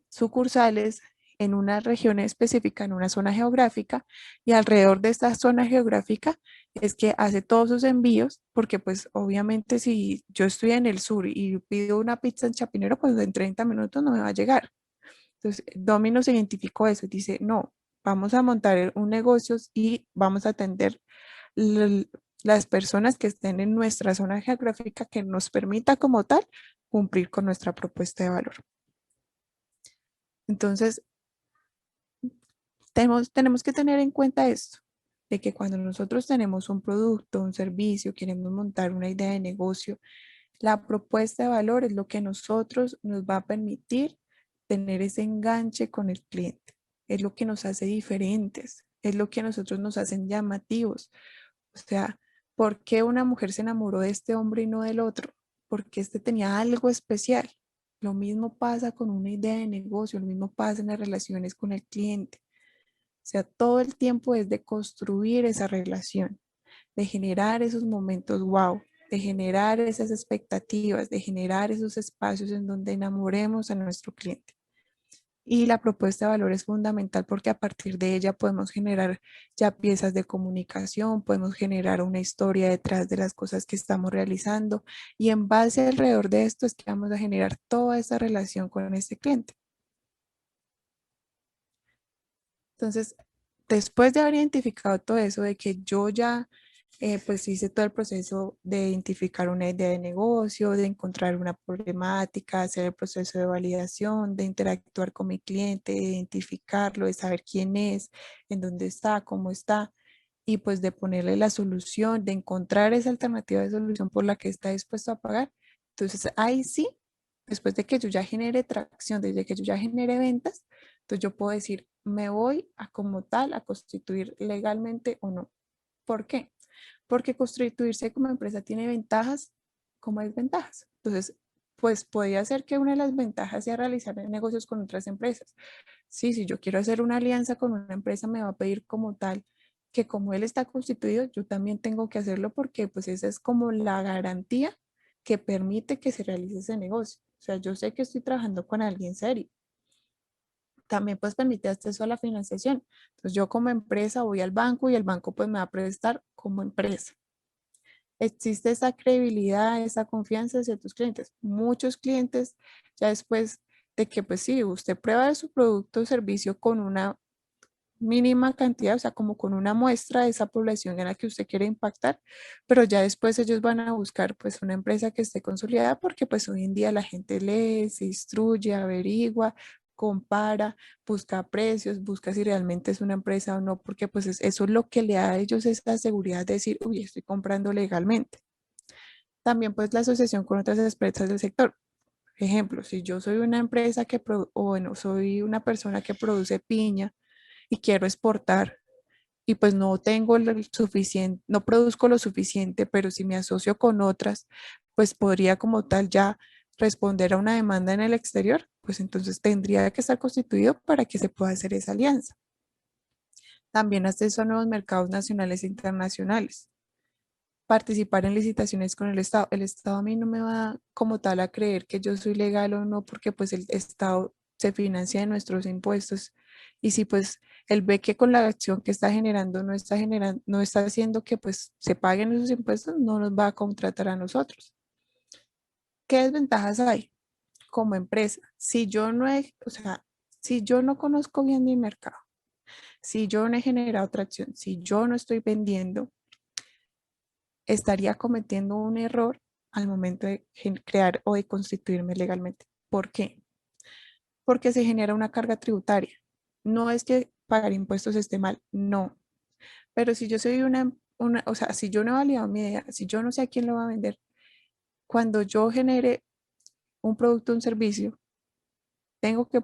sucursales en una región específica, en una zona geográfica, y alrededor de esta zona geográfica es que hace todos sus envíos, porque pues obviamente si yo estoy en el sur y pido una pizza en Chapinero, pues en 30 minutos no me va a llegar. Entonces, Domino's identificó eso y dice, no, vamos a montar un negocio y vamos a atender las personas que estén en nuestra zona geográfica que nos permita como tal cumplir con nuestra propuesta de valor. Entonces, tenemos que tener en cuenta esto, de que cuando nosotros tenemos un producto, un servicio, queremos montar una idea de negocio, la propuesta de valor es lo que nosotros nos va a permitir tener ese enganche con el cliente. Es lo que nos hace diferentes, es lo que a nosotros nos hacen llamativos. O sea, ¿por qué una mujer se enamoró de este hombre y no del otro? Porque este tenía algo especial. Lo mismo pasa con una idea de negocio, lo mismo pasa en las relaciones con el cliente. O sea, todo el tiempo es de construir esa relación, de generar esos momentos wow, de generar esas expectativas, de generar esos espacios en donde enamoremos a nuestro cliente. Y la propuesta de valor es fundamental porque a partir de ella podemos generar ya piezas de comunicación, podemos generar una historia detrás de las cosas que estamos realizando y en base alrededor de esto es que vamos a generar toda esa relación con este cliente. Entonces, después de haber identificado todo eso, de que yo ya pues hice todo el proceso de identificar una idea de negocio, de encontrar una problemática, hacer el proceso de validación, de interactuar con mi cliente, de identificarlo, de saber quién es, en dónde está, cómo está, y pues de ponerle la solución, de encontrar esa alternativa de solución por la que está dispuesto a pagar. Entonces, ahí sí, después de que yo ya genere tracción, desde que yo ya genere ventas, entonces yo puedo decir, me voy a como tal a constituir legalmente o no. ¿Por qué? Porque constituirse como empresa tiene ventajas como desventajas. Entonces, pues podría ser que una de las ventajas sea realizar negocios con otras empresas. Sí, si yo quiero hacer una alianza con una empresa, me va a pedir como tal que como él está constituido, yo también tengo que hacerlo porque pues esa es como la garantía que permite que se realice ese negocio. O sea, yo sé que estoy trabajando con alguien serio. También pues permite acceso a la financiación. Entonces yo como empresa voy al banco y el banco pues me va a prestar como empresa. Existe esa credibilidad, esa confianza hacia tus clientes. Muchos clientes ya después de que pues sí, usted prueba de su producto o servicio con una mínima cantidad, o sea, como con una muestra de esa población en la que usted quiere impactar, pero ya después ellos van a buscar pues una empresa que esté consolidada porque pues hoy en día la gente lee, se instruye, averigua, compara, busca precios, busca si realmente es una empresa o no, porque pues eso es lo que le da a ellos esa seguridad de decir, uy, estoy comprando legalmente. También pues la asociación con otras empresas del sector. Ejemplo, si yo soy una empresa o bueno, soy una persona que produce piña, y quiero exportar y pues no tengo el suficiente, no produzco lo suficiente, pero si me asocio con otras, pues podría como tal ya responder a una demanda en el exterior. pues entonces tendría que estar constituido para que se pueda hacer esa alianza. También acceso a nuevos mercados nacionales e internacionales. Participar en licitaciones con el Estado. El Estado a mí no me va como tal a creer que yo soy legal o no, porque pues el Estado se financia de nuestros impuestos. Y si pues él ve que con la acción que está generando no está haciendo que pues se paguen esos impuestos, no nos va a contratar a nosotros. ¿Qué desventajas hay como empresa? Si yo no o sea, si yo no conozco bien mi mercado, si yo no he generado tracción, si yo no estoy vendiendo, estaría cometiendo un error al momento de crear o de constituirme legalmente. ¿Por qué? Porque se genera una carga tributaria. No es que pagar impuestos esté mal, no. Pero si yo soy o sea, si yo no he validado mi idea, si yo no sé a quién lo va a vender, cuando yo genere un producto o un servicio, tengo que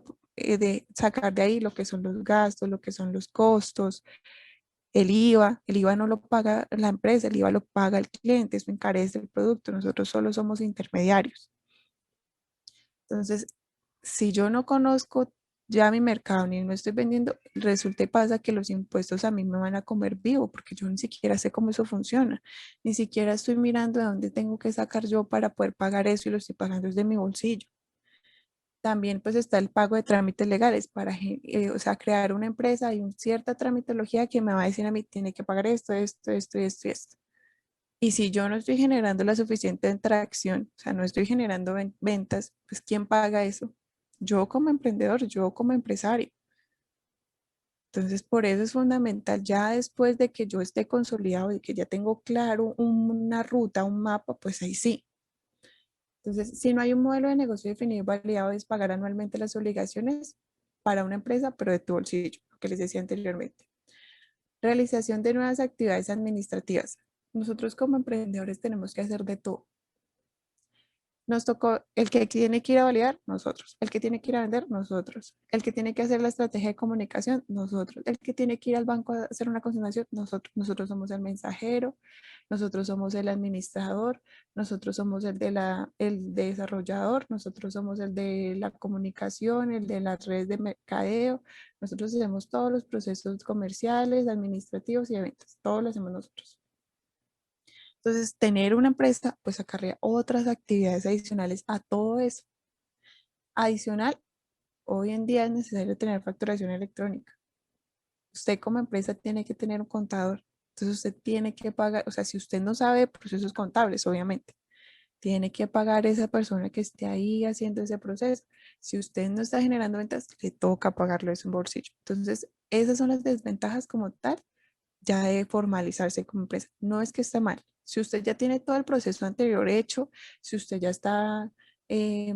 sacar de ahí lo que son los gastos, lo que son los costos, el IVA no lo paga la empresa, el IVA lo paga el cliente, eso encarece el producto, nosotros solo somos intermediarios. Entonces, si yo no conozco ya mi mercado ni no estoy vendiendo, resulta y pasa que los impuestos a mí me van a comer vivo porque yo ni siquiera sé cómo eso funciona, ni siquiera estoy mirando de dónde tengo que sacar yo para poder pagar eso y lo estoy pagando desde mi bolsillo. También pues está el pago de trámites legales para, o sea, crear una empresa y una cierta tramitología que me va a decir a mí, tiene que pagar esto, esto, esto y esto y esto. Y si yo no estoy generando la suficiente interacción, o sea, no estoy generando ventas, pues ¿quién paga eso? Yo como emprendedor, yo como empresario. Entonces, por eso es fundamental, ya después de que yo esté consolidado y que ya tengo claro una ruta, un mapa, pues ahí sí. Entonces, si no hay un modelo de negocio definido y validado, es pagar anualmente las obligaciones para una empresa, pero de tu bolsillo, lo que les decía anteriormente. Realización de nuevas actividades administrativas. Nosotros como emprendedores tenemos que hacer de todo. Nos tocó el que tiene que ir a validar, nosotros. El que tiene que ir a vender, nosotros. El que tiene que hacer la estrategia de comunicación, nosotros. El que tiene que ir al banco a hacer una consignación, nosotros. Nosotros somos el mensajero, nosotros somos el administrador, nosotros somos el desarrollador, nosotros somos el de la comunicación, el de las redes de mercadeo. Nosotros hacemos todos los procesos comerciales, administrativos y de ventas. Todo lo hacemos nosotros. Entonces, tener una empresa, pues acarrea otras actividades adicionales a todo eso. Adicional, hoy en día es necesario tener facturación electrónica. Usted como empresa tiene que tener un contador. Entonces, usted tiene que pagar, o sea, si usted no sabe procesos contables, obviamente, tiene que pagar a esa persona que esté ahí haciendo ese proceso. Si usted no está generando ventas, le toca pagarlo de su bolsillo. Entonces, esas son las desventajas como tal ya de formalizarse como empresa. No es que esté mal. Si usted ya tiene todo el proceso anterior hecho, si usted ya está, eh,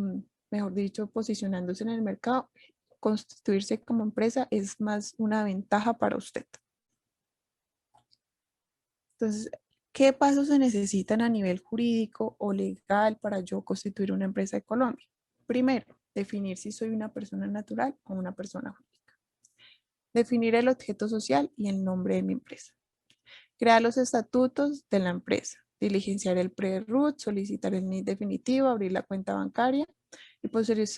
mejor dicho, posicionándose en el mercado, constituirse como empresa es más una ventaja para usted. Entonces, ¿qué pasos se necesitan a nivel jurídico o legal para yo constituir una empresa de Colombia? Primero, definir si soy una persona natural o una persona jurídica. Definir el objeto social y el nombre de mi empresa. Crear los estatutos de la empresa, diligenciar el pre-root, solicitar el NID definitivo, abrir la cuenta bancaria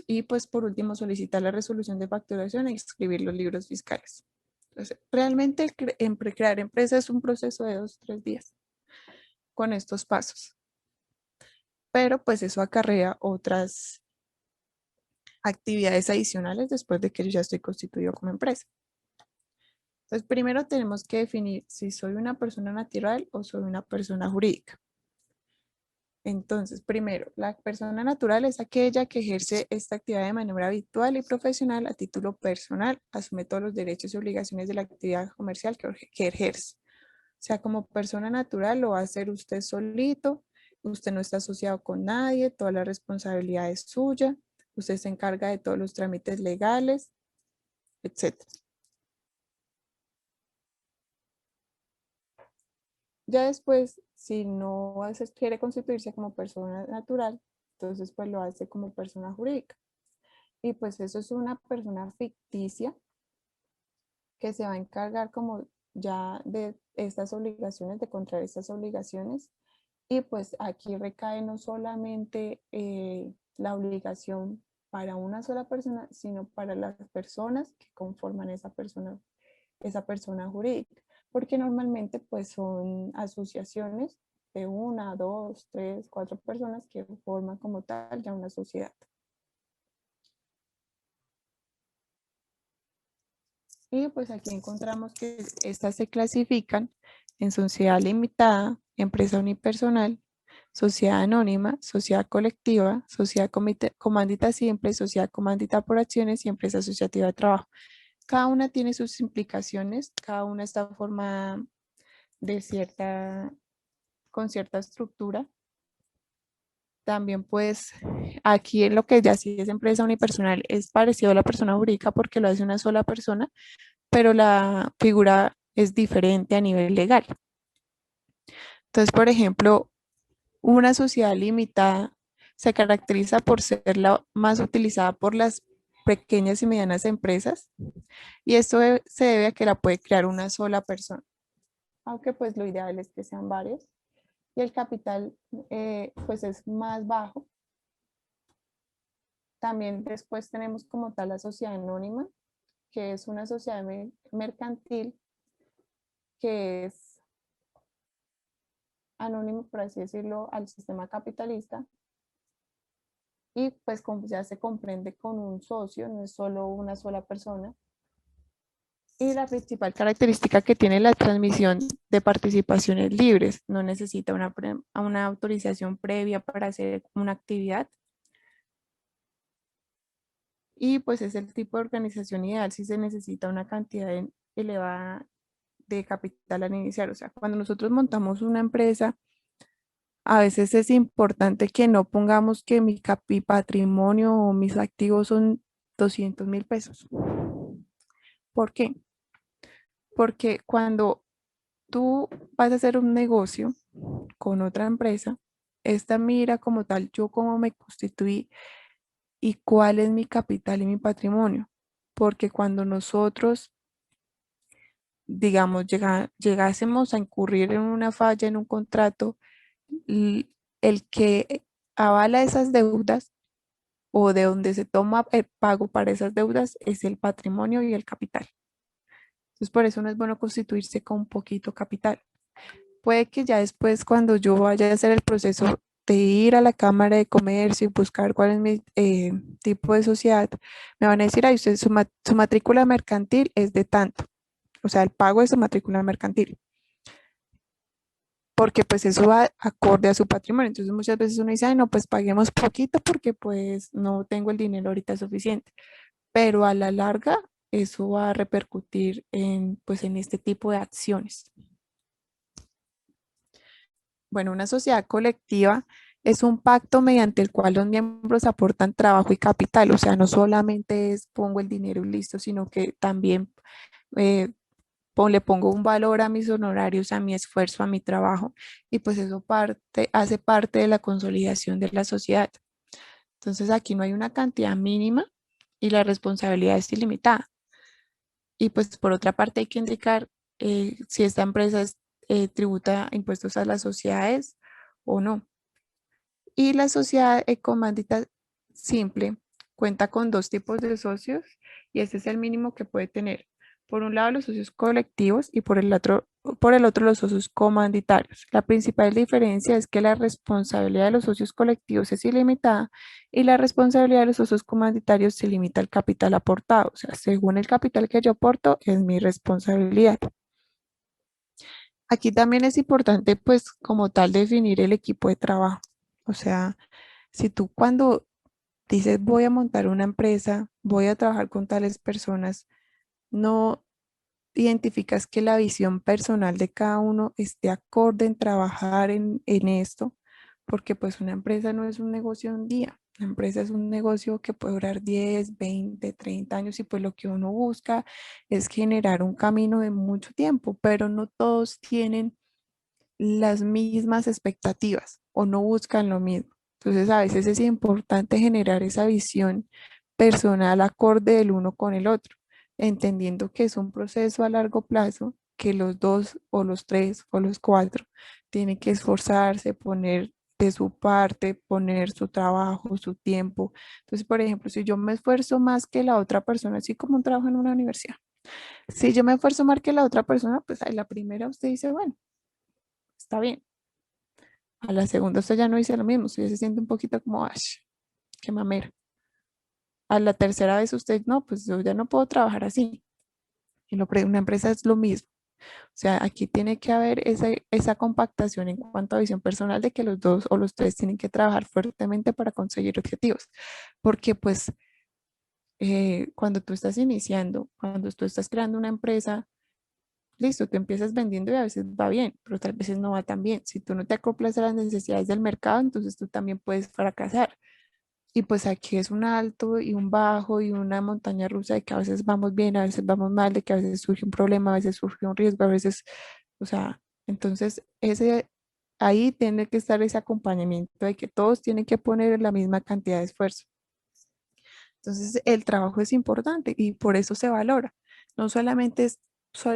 y pues por último solicitar la resolución de facturación e escribir los libros fiscales. Entonces, realmente crear empresa es un proceso de 2 o 3 días con estos pasos, pero pues eso acarrea otras actividades adicionales después de que yo ya estoy constituido como empresa. Entonces, primero tenemos que definir si soy una persona natural o soy una persona jurídica. Entonces, primero, la persona natural es aquella que ejerce esta actividad de manera habitual y profesional a título personal, asume todos los derechos y obligaciones de la actividad comercial que ejerce. O sea, como persona natural lo va a hacer usted solito, usted no está asociado con nadie, toda la responsabilidad es suya, usted se encarga de todos los trámites legales, etcétera. Ya después, si no quiere constituirse como persona natural, entonces pues lo hace como persona jurídica. Y pues eso es una persona ficticia que se va a encargar como ya de estas obligaciones, de contraer estas obligaciones. Y pues aquí recae no solamente la obligación para una sola persona, sino para las personas que conforman esa persona jurídica, porque normalmente pues son asociaciones de una, dos, tres, cuatro personas que forman como tal ya una sociedad. Y pues aquí encontramos que estas se clasifican en sociedad limitada, empresa unipersonal, sociedad anónima, sociedad colectiva, sociedad comandita simple, sociedad comandita por acciones y empresa asociativa de trabajo. Cada una tiene sus implicaciones, cada una está formada con cierta estructura. También pues aquí en lo que ya sí es empresa unipersonal es parecido a la persona jurídica porque lo hace una sola persona, pero la figura es diferente a nivel legal. Entonces, por ejemplo, una sociedad limitada se caracteriza por ser la más utilizada por las pequeñas y medianas empresas y esto se debe a que la puede crear una sola persona, aunque pues lo ideal es que sean varios. Y el capital pues es más bajo. También después tenemos como tal la sociedad anónima, que es una sociedad mercantil que es anónimo, por así decirlo, al sistema capitalista y pues como ya se comprende con un socio, no es solo una sola persona. Y la principal característica que tiene la transmisión de participaciones libres, no necesita una autorización previa para hacer una actividad. Y pues es el tipo de organización ideal si se necesita una cantidad elevada de capital al iniciar. O sea, cuando nosotros montamos una empresa, a veces es importante que no pongamos que mi patrimonio o mis activos son 200.000 pesos. ¿Por qué? Porque cuando tú vas a hacer un negocio con otra empresa, esta mira como tal, yo cómo me constituí y cuál es mi capital y mi patrimonio. Porque cuando nosotros, digamos, llegásemos a incurrir en una falla en un contrato, el que avala esas deudas o de donde se toma el pago para esas deudas es el patrimonio y el capital. Entonces, por eso no es bueno constituirse con poquito capital. Puede que ya después, cuando yo vaya a hacer el proceso de ir a la Cámara de Comercio y buscar cuál es mi tipo de sociedad, me van a decir, ay, usted su matrícula mercantil es de tanto. O sea, el pago de su matrícula mercantil. Porque pues eso va acorde a su patrimonio. Entonces muchas veces uno dice, ay, no, pues paguemos poquito porque pues no tengo el dinero ahorita suficiente. Pero a la larga eso va a repercutir en, pues, en este tipo de acciones. Bueno, una sociedad colectiva es un pacto mediante el cual los miembros aportan trabajo y capital. O sea, no solamente es pongo el dinero y listo, sino que también eh, le pongo un valor a mis honorarios, a mi esfuerzo, a mi trabajo, y pues eso hace parte de la consolidación de la sociedad. Entonces aquí no hay una cantidad mínima y la responsabilidad es ilimitada. Y pues por otra parte hay que indicar si esta empresa tributa impuestos a las sociedades o no. Y la sociedad comandita simple cuenta con dos tipos de socios y este es el mínimo que puede tener. Por un lado los socios colectivos y por el otro los socios comanditarios. La principal diferencia es que la responsabilidad de los socios colectivos es ilimitada y la responsabilidad de los socios comanditarios se limita al capital aportado. O sea, según el capital que yo aporto es mi responsabilidad. Aquí también es importante pues como tal definir el equipo de trabajo. O sea, si tú cuando dices voy a montar una empresa, voy a trabajar con tales personas, no identificas que la visión personal de cada uno esté acorde en trabajar en esto, porque pues una empresa no es un negocio de un día, una empresa es un negocio que puede durar 10, 20, 30 años y pues lo que uno busca es generar un camino de mucho tiempo, pero no todos tienen las mismas expectativas o no buscan lo mismo. Entonces a veces es importante generar esa visión personal acorde del uno con el otro, entendiendo que es un proceso a largo plazo, que los dos o los tres o los cuatro tienen que esforzarse, poner de su parte, poner su trabajo, su tiempo. Entonces, por ejemplo, si yo me esfuerzo más que la otra persona, así como un trabajo en una universidad, si yo me esfuerzo más que la otra persona, pues a la primera usted dice, bueno, está bien. A la segunda usted ya no dice lo mismo, usted ya se siente un poquito como, ¡ash! ¡Qué mamera! A la tercera vez usted, no, pues yo ya no puedo trabajar así. Y una empresa es lo mismo. O sea, aquí tiene que haber esa compactación en cuanto a visión personal de que los dos o los tres tienen que trabajar fuertemente para conseguir objetivos. Porque pues cuando tú estás iniciando, cuando tú estás creando una empresa, listo, tú empiezas vendiendo y a veces va bien, pero otras veces no va tan bien. Si tú no te acoplas a las necesidades del mercado, entonces tú también puedes fracasar. Y pues aquí es un alto y un bajo y una montaña rusa de que a veces vamos bien, a veces vamos mal, de que a veces surge un problema, a veces surge un riesgo, a veces, o sea, entonces ahí tiene que estar ese acompañamiento de que todos tienen que poner la misma cantidad de esfuerzo. Entonces el trabajo es importante y por eso se valora. No solamente es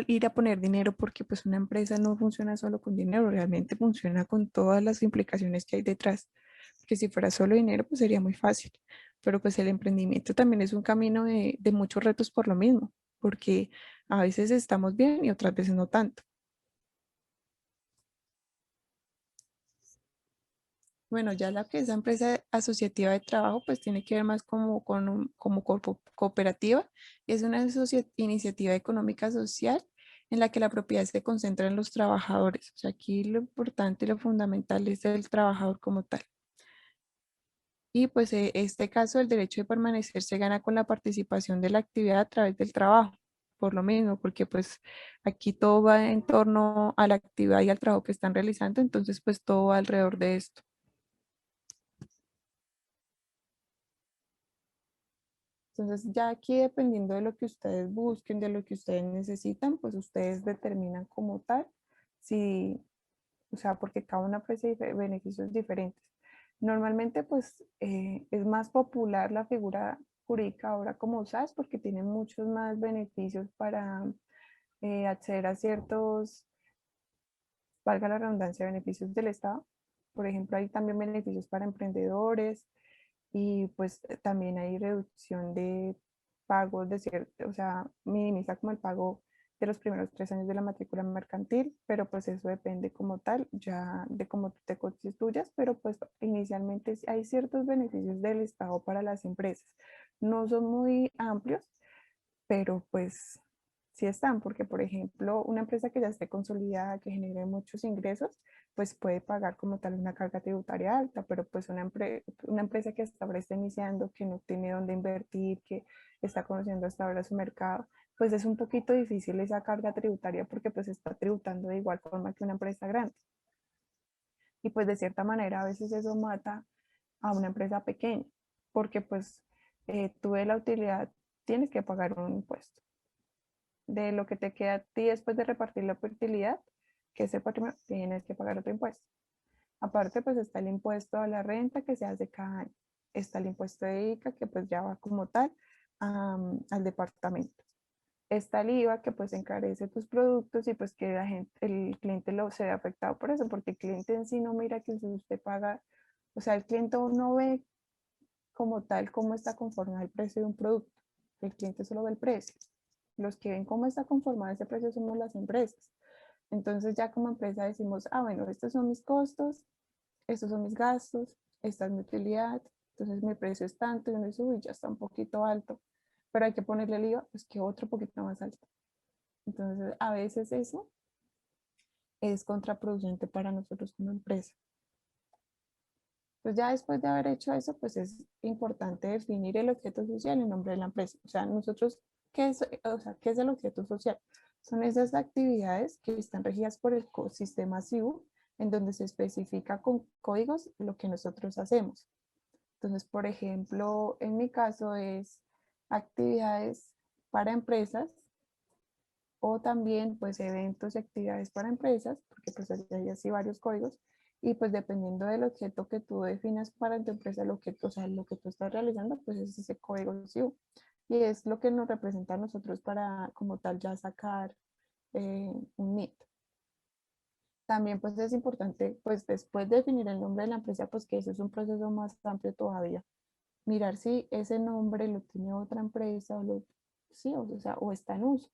ir a poner dinero porque pues una empresa no funciona solo con dinero, realmente funciona con todas las implicaciones que hay detrás. Que si fuera solo dinero, pues sería muy fácil. Pero pues el emprendimiento también es un camino de muchos retos por lo mismo, porque a veces estamos bien y otras veces no tanto. Bueno, ya la que es la empresa asociativa de trabajo, pues tiene que ver más como, como cooperativa y es una iniciativa económica social en la que la propiedad se concentra en los trabajadores. O sea, aquí lo importante y lo fundamental es el trabajador como tal. Y pues este caso, el derecho de permanecer se gana con la participación de la actividad a través del trabajo, por lo mismo, porque pues aquí todo va en torno a la actividad y al trabajo que están realizando, entonces pues todo va alrededor de esto. Entonces ya aquí dependiendo de lo que ustedes busquen, de lo que ustedes necesitan, pues ustedes determinan como tal si, o sea, porque cada una ofrece beneficios diferentes. Normalmente, pues, es más popular la figura jurídica ahora como SAS porque tiene muchos más beneficios para acceder a ciertos, valga la redundancia, beneficios del Estado. Por ejemplo, hay también beneficios para emprendedores y pues también hay reducción de pagos de cierto, o sea, minimiza como el pago de los primeros 3 años de la matrícula mercantil, pero pues eso depende como tal, ya de cómo tú te constituyas, pero pues inicialmente hay ciertos beneficios del Estado para las empresas. No son muy amplios, pero pues sí están, porque por ejemplo, una empresa que ya esté consolidada, que genere muchos ingresos, pues puede pagar como tal una carga tributaria alta, pero pues una empresa que hasta ahora está iniciando, que no tiene dónde invertir, que está conociendo hasta ahora su mercado, pues es un poquito difícil esa carga tributaria porque pues está tributando de igual forma que una empresa grande. Y pues de cierta manera a veces eso mata a una empresa pequeña, porque pues tú de la utilidad tienes que pagar un impuesto de lo que te queda a ti después de repartir la utilidad, que ese patrimonio, tienes que pagar otro impuesto. Aparte, pues está el impuesto a la renta que se hace cada año. Está el impuesto de ICA que pues ya va como tal al departamento. Está el IVA que pues encarece tus productos y pues que la gente, el cliente lo se ve afectado por eso, porque el cliente en sí no mira que si usted paga, o sea, el cliente no ve como tal cómo está conformado el precio de un producto. El cliente solo ve el precio. Los que ven cómo está conformado ese precio somos las empresas. Entonces ya como empresa decimos, ah, bueno, estos son mis costos, estos son mis gastos, esta es mi utilidad, entonces mi precio es tanto y uno dice, uy, ya está un poquito alto, pero hay que ponerle el IVA, pues que otro poquito más alto. Entonces a veces eso es contraproducente para nosotros como empresa. Pues ya después de haber hecho eso, pues es importante definir el objeto social en nombre de la empresa. O sea, nosotros, o sea, ¿qué es el objeto social? Son esas actividades que están regidas por el sistema CIU, en donde se especifica con códigos lo que nosotros hacemos. Entonces, por ejemplo, en mi caso es actividades para empresas o también pues eventos y actividades para empresas, porque pues hay así varios códigos, y pues dependiendo del objeto que tú definas para tu empresa, o sea, lo que tú estás realizando, pues es ese código SIU. Y es lo que nos representa a nosotros para como tal ya sacar un NIT. También pues es importante pues después de definir el nombre de la empresa pues que eso es un proceso más amplio todavía. Mirar si ese nombre lo tiene otra empresa o sí, o sea, o está en uso,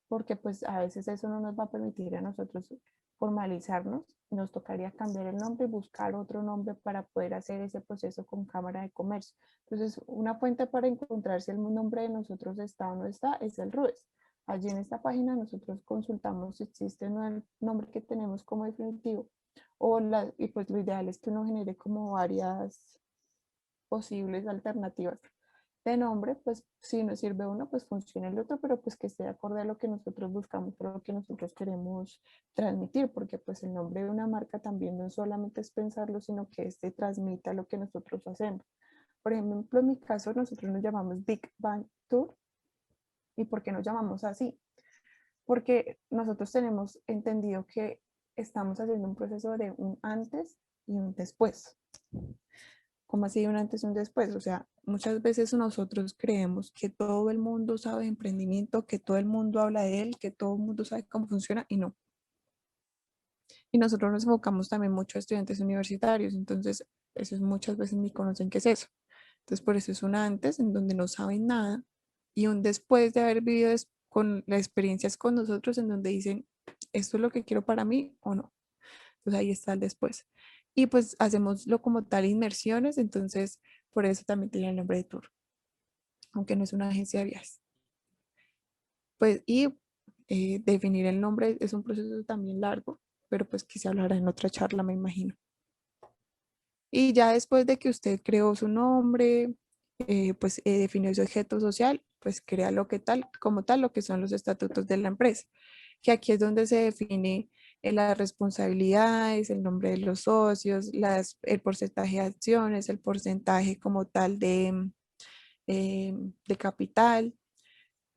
porque pues a veces eso no nos va a permitir a nosotros formalizarnos, nos tocaría cambiar el nombre y buscar otro nombre para poder hacer ese proceso con Cámara de Comercio. Entonces, una fuente para encontrar si el nombre de nosotros está o no está es el RUES. Allí en esta página nosotros consultamos si existe o no el nombre que tenemos como definitivo y pues lo ideal es que uno genere como varias posibles alternativas de nombre, pues si nos sirve uno, pues funciona el otro, pero pues que esté acorde a lo que nosotros buscamos, por lo que nosotros queremos transmitir, porque pues el nombre de una marca también no solamente es pensarlo, sino que este transmita lo que nosotros hacemos. Por ejemplo, en mi caso, nosotros nos llamamos Big Bang Tour. ¿Y por qué nos llamamos así? Porque nosotros tenemos entendido que estamos haciendo un proceso de un antes y un después. ¿Cómo así un antes y un después? O sea, muchas veces nosotros creemos que todo el mundo sabe de emprendimiento, que todo el mundo habla de él, que todo el mundo sabe cómo funciona y no. Y nosotros nos enfocamos también mucho a estudiantes universitarios, entonces esos muchas veces ni conocen qué es eso. Entonces por eso es un antes en donde no saben nada y un después de haber vivido con las experiencias con nosotros en donde dicen, esto es lo que quiero para mí o no. Entonces ahí está el después. Y pues hacemos lo como tal inmersiones, entonces por eso también tiene el nombre de tour, aunque no es una agencia de viajes. Pues y definir el nombre es un proceso también largo, pero pues que se hablará en otra charla, me imagino. Y ya después de que usted creó su nombre, pues definió su objeto social, pues crea lo que tal, como tal, lo que son los estatutos de la empresa, que aquí es donde se define las responsabilidades, el nombre de los socios, el porcentaje de acciones, el porcentaje como tal de capital,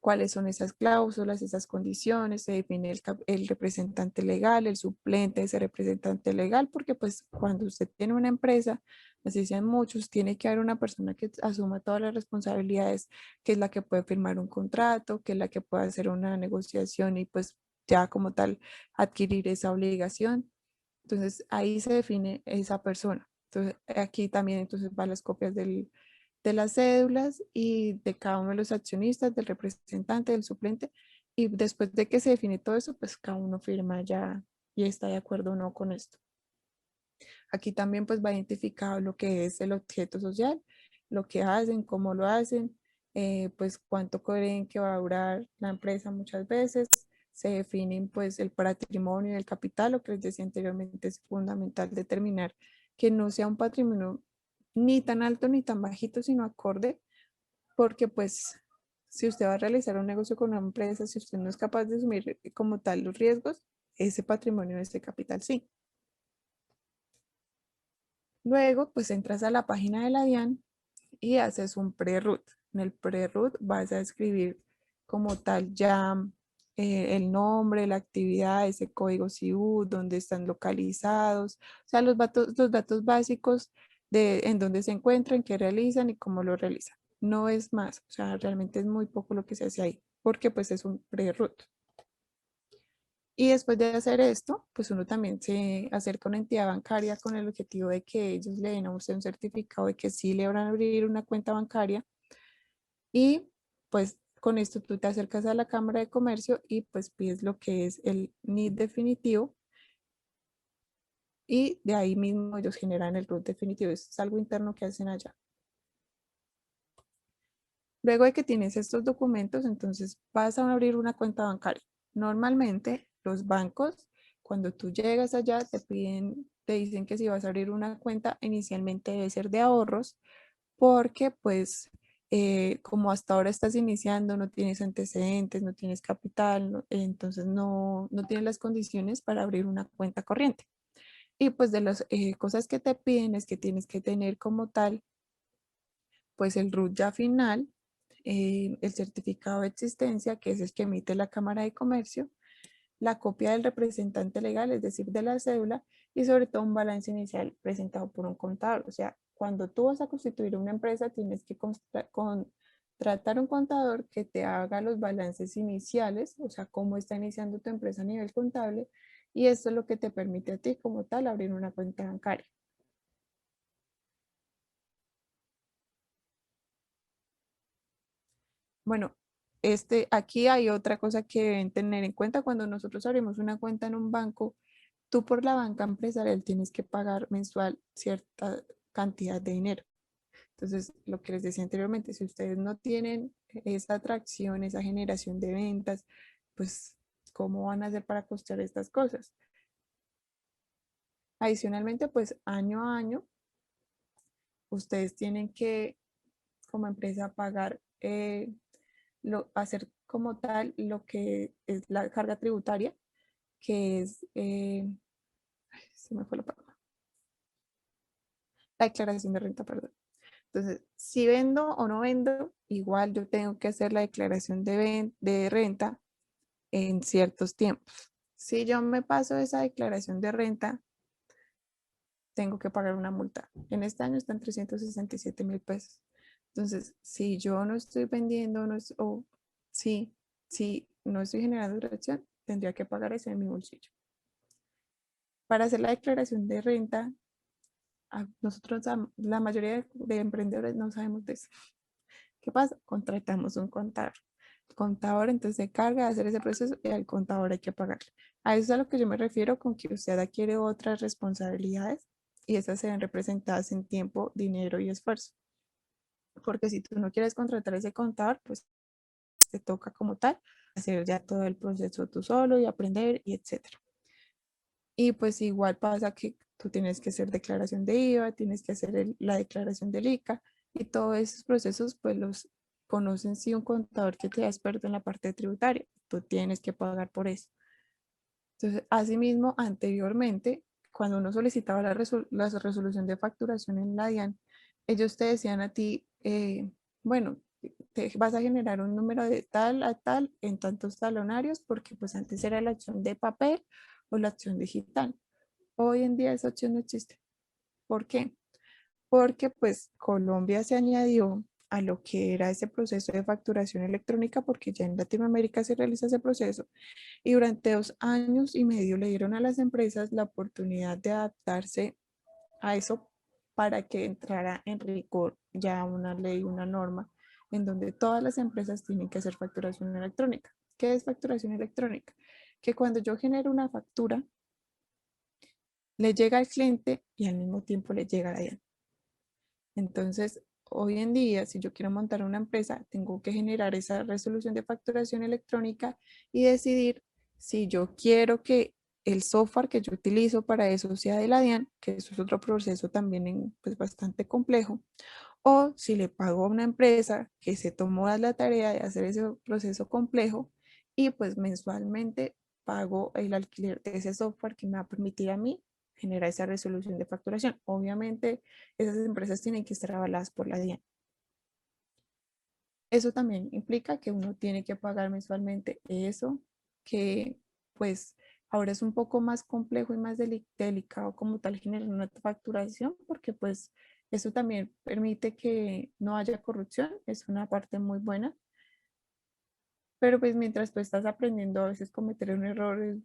cuáles son esas cláusulas, esas condiciones, se define el representante legal, el suplente de ese representante legal, porque pues cuando usted tiene una empresa, así decían muchos, tiene que haber una persona que asuma todas las responsabilidades, que es la que puede firmar un contrato, que es la que puede hacer una negociación y pues ya como tal adquirir esa obligación. Entonces ahí se define esa persona. Entonces aquí también entonces van las copias de las cédulas y de cada uno de los accionistas, del representante, del suplente. Y después de que se define todo eso, pues cada uno firma ya y está de acuerdo o no con esto. Aquí también pues va identificado lo que es el objeto social, lo que hacen, cómo lo hacen, pues cuánto creen que va a durar la empresa muchas veces. Se definen pues el patrimonio y el capital, lo que les decía anteriormente es fundamental determinar que no sea un patrimonio ni tan alto ni tan bajito, sino acorde, porque pues si usted va a realizar un negocio con una empresa, si usted no es capaz de asumir como tal los riesgos, ese patrimonio, ese capital sí. Luego, pues entras a la página de la DIAN y haces un pre-root. En el pre-root vas a escribir como tal ya el nombre, la actividad, ese código CIU, dónde están localizados, o sea, los datos básicos de en dónde se encuentran, qué realizan y cómo lo realizan. No es más, o sea, realmente es muy poco lo que se hace ahí, porque pues es un pre-root. Y después de hacer esto, pues uno también se acerca a una entidad bancaria con el objetivo de que ellos le den a usted un certificado de que sí le van a abrir una cuenta bancaria. Y pues con esto tú te acercas a la Cámara de Comercio y pues pides lo que es el NID definitivo y de ahí mismo ellos generan el RUT definitivo. Eso es algo interno que hacen allá. Luego de que tienes estos documentos, entonces vas a abrir una cuenta bancaria. Normalmente los bancos, cuando tú llegas allá, te dicen que si vas a abrir una cuenta, inicialmente debe ser de ahorros, porque pues como hasta ahora estás iniciando, no tienes antecedentes, no tienes capital, entonces no tienes las condiciones para abrir una cuenta corriente. Y pues de las cosas que te piden es que tienes que tener como tal, pues el RUT ya final, el certificado de existencia, que es el que emite la Cámara de Comercio, la copia del representante legal, es decir, de la cédula, y sobre todo un balance inicial presentado por un contador. O sea, cuando tú vas a constituir una empresa, tienes que contratar un contador que te haga los balances iniciales, o sea, cómo está iniciando tu empresa a nivel contable, y esto es lo que te permite a ti como tal abrir una cuenta bancaria. Bueno, aquí hay otra cosa que deben tener en cuenta cuando nosotros abrimos una cuenta en un banco. Tú por la banca empresarial tienes que pagar mensual cierta cantidad de dinero. Entonces, lo que les decía anteriormente, si ustedes no tienen esa atracción, esa generación de ventas, pues, ¿cómo van a hacer para costear estas cosas? Adicionalmente, pues, año a año, ustedes tienen que, como empresa, pagar, hacer como tal lo que es la carga tributaria, que es, se me fue la palabra, la declaración de renta, perdón. Entonces, si vendo o no vendo, igual yo tengo que hacer la declaración de renta en ciertos tiempos. Si yo me paso esa declaración de renta, tengo que pagar una multa. En este año están 367.000 pesos. Entonces, si yo no estoy vendiendo, o si no estoy generando duración, tendría que pagar eso en mi bolsillo. Para hacer la declaración de renta, nosotros, la mayoría de emprendedores no sabemos de eso. ¿Qué pasa? Contratamos un contador. El contador entonces se encarga de hacer ese proceso y al contador hay que pagarle. A eso es a lo que yo me refiero con que usted adquiere otras responsabilidades y esas se ven representadas en tiempo, dinero y esfuerzo. Porque si tú no quieres contratar a ese contador, pues te toca como tal hacer ya todo el proceso tú solo y aprender y etcétera. Y pues igual pasa que tú tienes que hacer declaración de IVA, tienes que hacer la declaración del ICA y todos esos procesos pues los conocen si un contador que te da experto en la parte tributaria. Tú tienes que pagar por eso. Entonces, asimismo, anteriormente, cuando uno solicitaba la resolución de facturación en la DIAN, ellos te decían a ti, bueno, te vas a generar un número de tal a tal en tantos talonarios, porque pues antes era la acción de papel o la acción digital. Hoy en día esa opción no existe. ¿Por qué? Porque pues Colombia se añadió a lo que era ese proceso de facturación electrónica, porque ya en Latinoamérica se realiza ese proceso, y durante 2 años y medio le dieron a las empresas la oportunidad de adaptarse a eso para que entrara en rigor ya una ley, una norma, en donde todas las empresas tienen que hacer facturación electrónica. ¿Qué es facturación electrónica? Que cuando yo genero una factura, le llega al cliente y al mismo tiempo le llega a la DIAN. Entonces, hoy en día, si yo quiero montar una empresa, tengo que generar esa resolución de facturación electrónica y decidir si yo quiero que el software que yo utilizo para eso sea de la DIAN, que eso es otro proceso también pues, bastante complejo, o si le pago a una empresa que se tomó la tarea de hacer ese proceso complejo y pues mensualmente pago el alquiler de ese software que me va a permitir a mí generar esa resolución de facturación. Obviamente, esas empresas tienen que estar avaladas por la DIAN. Eso también implica que uno tiene que pagar mensualmente eso, que pues ahora es un poco más complejo y más delicado como tal generar una facturación, porque pues eso también permite que no haya corrupción, es una parte muy buena, pero pues mientras tú estás aprendiendo a veces cometer un error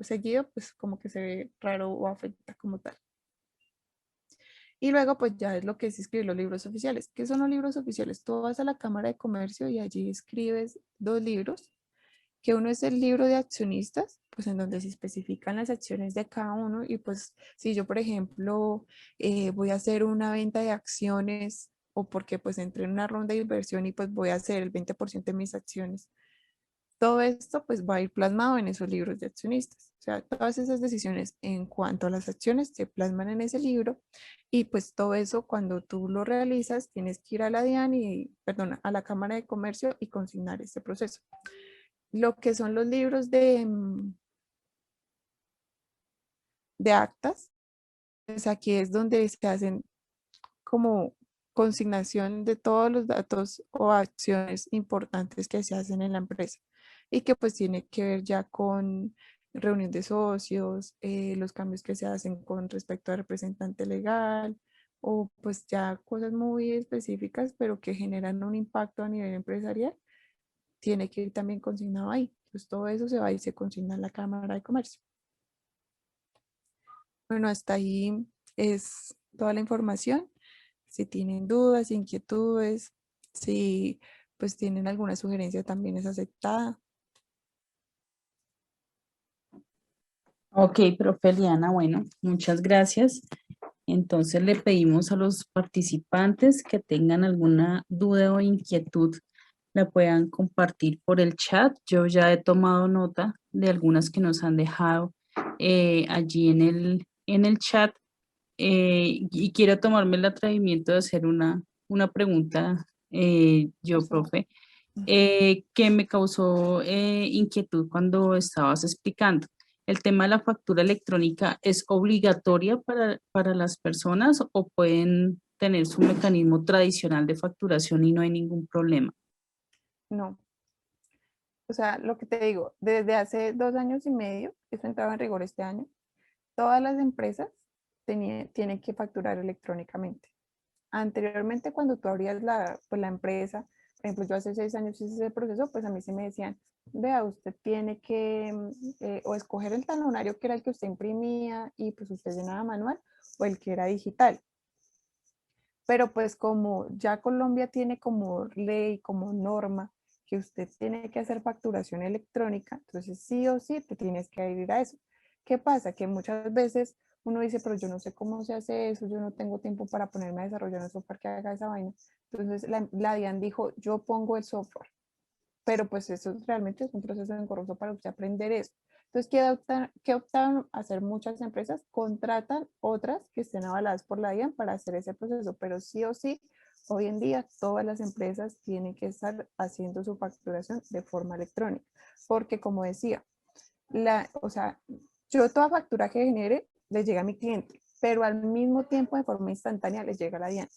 seguido, pues como que se ve raro o afecta como tal. Y luego, pues ya es lo que es escribir los libros oficiales. ¿Qué son los libros oficiales? Tú vas a la Cámara de Comercio y allí escribes 2 libros, que uno es el libro de accionistas, pues en donde se especifican las acciones de cada uno. Y pues si yo, por ejemplo, voy a hacer una venta de acciones o porque pues entré en una ronda de inversión y pues voy a hacer el 20% de mis acciones, todo esto pues va a ir plasmado en esos libros de accionistas. O sea, todas esas decisiones en cuanto a las acciones se plasman en ese libro y pues todo eso cuando tú lo realizas tienes que ir a la DIAN y, perdona, a la Cámara de Comercio y consignar este proceso. Lo que son los libros de actas, pues aquí es donde se hacen como consignación de todos los datos o acciones importantes que se hacen en la empresa y que pues tiene que ver ya con reunión de socios, los cambios que se hacen con respecto al representante legal o pues ya cosas muy específicas pero que generan un impacto a nivel empresarial, tiene que ir también consignado ahí. Pues todo eso se va y se consigna en la Cámara de Comercio. Bueno, hasta ahí es toda la información. Si tienen dudas, inquietudes, si pues tienen alguna sugerencia también es aceptada. Ok, profe Eliana, bueno, muchas gracias. Entonces le pedimos a los participantes que tengan alguna duda o inquietud, la puedan compartir por el chat. Yo ya he tomado nota de algunas que nos han dejado allí en el chat y quiero tomarme el atrevimiento de hacer una pregunta, Por yo, favor. profe, que me causó inquietud cuando estabas explicando. ¿El tema de la factura electrónica es obligatoria para las personas o pueden tener su mecanismo tradicional de facturación y no hay ningún problema? No, o sea, lo que te digo, desde hace 2 años y medio, esto entraba en rigor este año, todas las empresas tienen que facturar electrónicamente. Anteriormente, cuando tú abrías pues la empresa, por ejemplo, yo hace 6 años hice ese proceso, pues a mí sí me decían, vea, usted tiene que o escoger el talonario que era el que usted imprimía y pues usted llenaba manual o el que era digital. Pero pues como ya Colombia tiene como ley, como norma, que usted tiene que hacer facturación electrónica, entonces sí o sí te tienes que adherir a eso. ¿Qué pasa? Que muchas veces uno dice, pero yo no sé cómo se hace eso, yo no tengo tiempo para ponerme a desarrollar un software que haga esa vaina. Entonces la DIAN dijo, yo pongo el software, pero pues eso realmente es un proceso engorroso para usted aprender eso. Entonces, ¿qué optaron a hacer muchas empresas? Contratan otras que estén avaladas por la DIAN para hacer ese proceso, pero sí o sí, hoy en día todas las empresas tienen que estar haciendo su facturación de forma electrónica, porque como decía, o sea, yo toda factura que genere le llega a mi cliente, pero al mismo tiempo de forma instantánea les llega a la DIAN.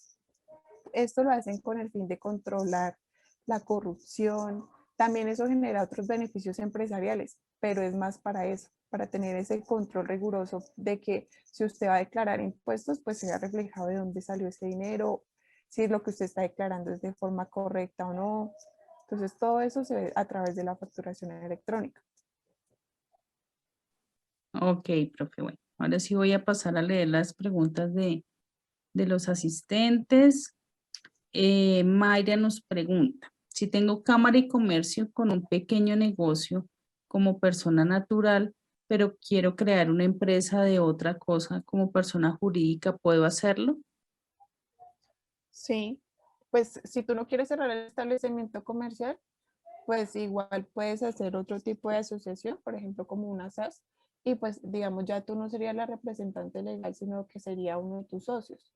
Esto lo hacen con el fin de controlar la corrupción. También eso genera otros beneficios empresariales, pero es más para eso, para tener ese control riguroso de que si usted va a declarar impuestos, pues se vea reflejado de dónde salió ese dinero, si lo que usted está declarando es de forma correcta o no. Entonces, todo eso se ve a través de la facturación electrónica. Ok, profe, bueno, ahora sí voy a pasar a leer las preguntas de los asistentes. Mayra nos pregunta, si tengo cámara y comercio con un pequeño negocio como persona natural, pero quiero crear una empresa de otra cosa como persona jurídica, ¿puedo hacerlo? Sí, pues si tú no quieres cerrar el establecimiento comercial, pues igual puedes hacer otro tipo de asociación, por ejemplo, como una SAS, y pues digamos ya tú no serías la representante legal, sino que sería uno de tus socios,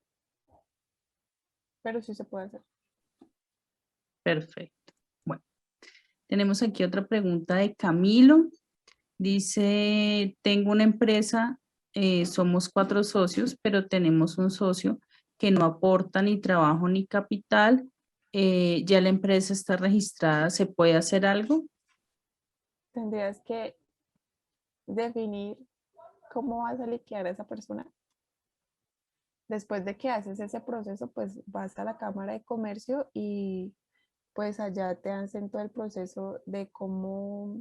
pero sí se puede hacer. Perfecto. Bueno, tenemos aquí otra pregunta de Camilo. Dice, tengo una empresa, somos 4 socios, pero tenemos un socio que no aporta ni trabajo ni capital. Ya la empresa está registrada, ¿se puede hacer algo? Tendrías que definir cómo vas a liquidar a esa persona. Después de que haces ese proceso, pues vas a la Cámara de Comercio y pues allá te hacen todo el proceso de cómo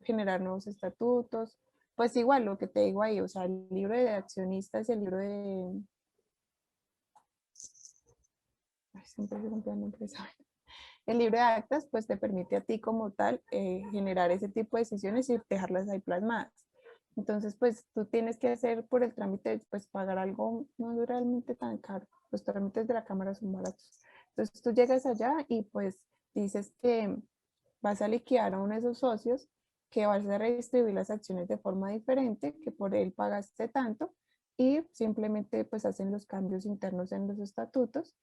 generar nuevos estatutos. Pues igual lo que te digo ahí, o sea, el libro de accionistas y el libro de... Ay, siempre se me olvida el nombre de esa. El libro de actas pues te permite a ti como tal generar ese tipo de decisiones y dejarlas ahí plasmadas. Entonces pues tú tienes que hacer por el trámite, pues pagar algo no es realmente tan caro. Los trámites de la Cámara son baratos. Entonces tú llegas allá y pues dices que vas a liquidar a uno de esos socios, que vas a redistribuir las acciones de forma diferente, que por él pagaste tanto y simplemente pues hacen los cambios internos en los estatutos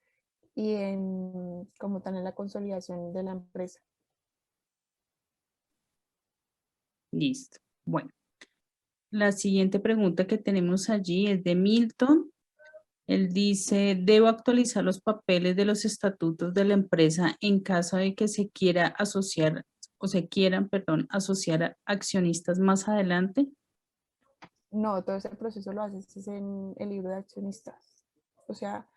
y en como tal en la consolidación de la empresa. Listo. Bueno, la siguiente pregunta que tenemos allí es de Milton. Él dice, ¿debo actualizar los papeles de los estatutos de la empresa en caso de que se quiera asociar o se quieran, perdón, asociar a accionistas más adelante? No, todo ese proceso lo haces en el libro de accionistas. O sea,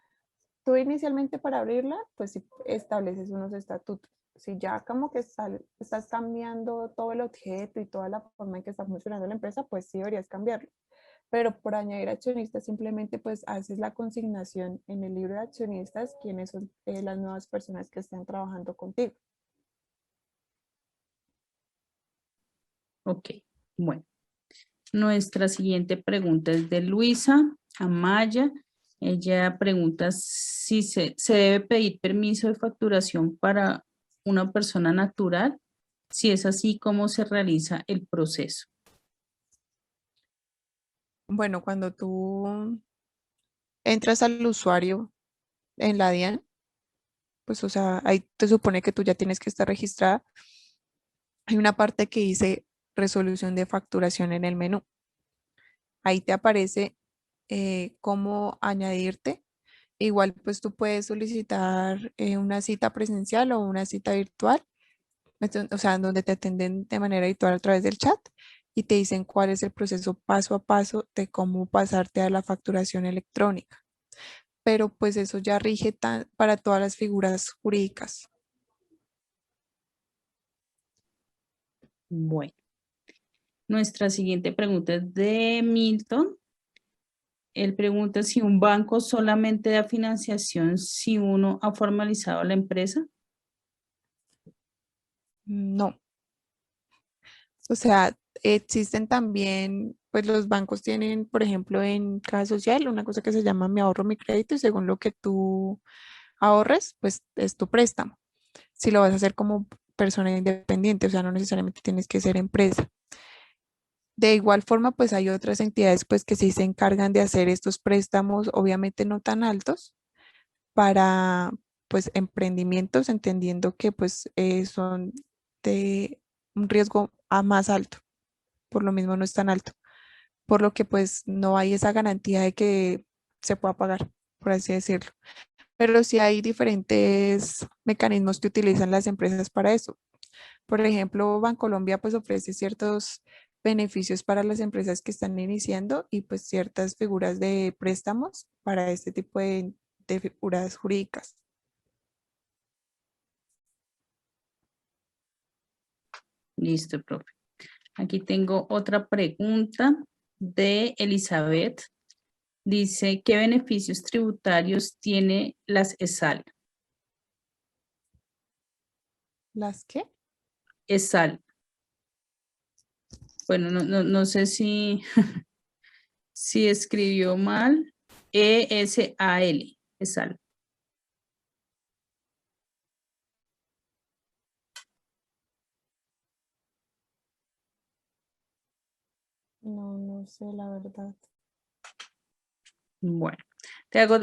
tú inicialmente para abrirla, pues sí estableces unos estatutos. Si ya como que estás cambiando todo el objeto y toda la forma en que está funcionando la empresa, pues sí deberías cambiarlo. pero por añadir accionistas simplemente pues haces la consignación en el libro de accionistas quiénes son las nuevas personas que están trabajando contigo. Ok, bueno. Nuestra siguiente pregunta es de Luisa Amaya. Ella pregunta si se debe pedir permiso de facturación para una persona natural. Si es así, ¿cómo se realiza el proceso? Bueno, cuando tú entras al usuario en la DIAN, pues o sea, ahí te supone que tú ya tienes que estar registrada. Hay una parte que dice resolución de facturación en el menú. Ahí te aparece cómo añadirte. Igual pues tú puedes solicitar una cita presencial o una cita virtual, o sea, en donde te atenden de manera virtual a través del chat y te dicen cuál es el proceso paso a paso de cómo pasarte a la facturación electrónica. Pero pues eso ya rige para todas las figuras jurídicas. Bueno, nuestra siguiente pregunta es de Milton. Él pregunta si un banco solamente da financiación si uno ha formalizado la empresa. No, o sea, existen también, pues los bancos tienen, por ejemplo, en Caja Social, una cosa que se llama Mi Ahorro, Mi Crédito, y según lo que tú ahorres, pues es tu préstamo. Si lo vas a hacer como persona independiente, o sea, no necesariamente tienes que ser empresa. De igual forma, pues hay otras entidades pues que sí se encargan de hacer estos préstamos, obviamente no tan altos, para pues emprendimientos, entendiendo que pues son de un riesgo a más alto, por lo mismo no es tan alto, por lo que pues no hay esa garantía de que se pueda pagar, por así decirlo. Pero sí hay diferentes mecanismos que utilizan las empresas para eso. Por ejemplo, Bancolombia pues ofrece ciertos beneficios para las empresas que están iniciando y pues ciertas figuras de préstamos para este tipo de figuras jurídicas. Listo, profe. Aquí tengo otra pregunta de Elizabeth. Dice, ¿qué beneficios tributarios tiene las ESAL? ¿Las qué? ESAL. Bueno, no sé si, si escribió mal. ESAL, ESAL. No, no sé la verdad. Bueno, te hago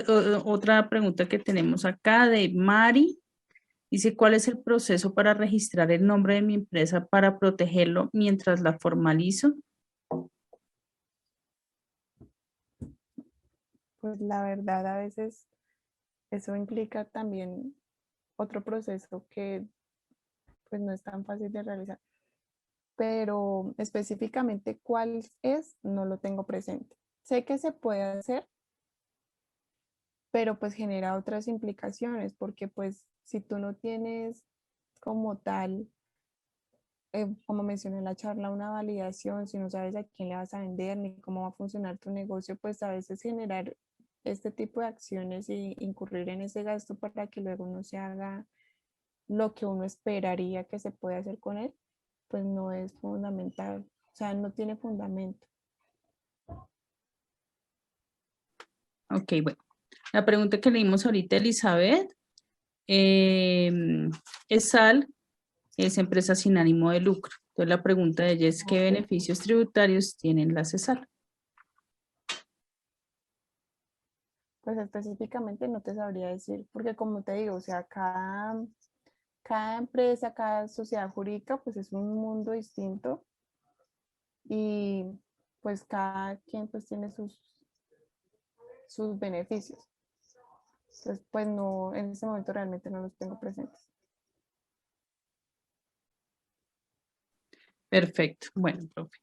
otra pregunta que tenemos acá de Mari. Dice, ¿cuál es el proceso para registrar el nombre de mi empresa para protegerlo mientras la formalizo? Pues la verdad a veces eso implica también otro proceso que pues no es tan fácil de realizar. Pero específicamente cuál es, no lo tengo presente. Sé que se puede hacer, pero pues genera otras implicaciones, porque pues si tú no tienes como tal, como mencioné en la charla, una validación, si no sabes a quién le vas a vender ni cómo va a funcionar tu negocio, pues a veces generar este tipo de acciones y incurrir en ese gasto para que luego no se haga lo que uno esperaría que se puede hacer con él, pues no es fundamental, o sea, no tiene fundamento. Ok, bueno. La pregunta que leímos ahorita, Elizabeth, ESAL es empresa sin ánimo de lucro. Entonces la pregunta de ella es, ¿qué Ok. beneficios tributarios tienen las ESAL? Pues específicamente no te sabría decir, porque como te digo, o sea, cada empresa, cada sociedad jurídica, pues es un mundo distinto y pues cada quien pues tiene sus beneficios. Entonces, pues no, en este momento realmente no los tengo presentes. Perfecto. Bueno, profe.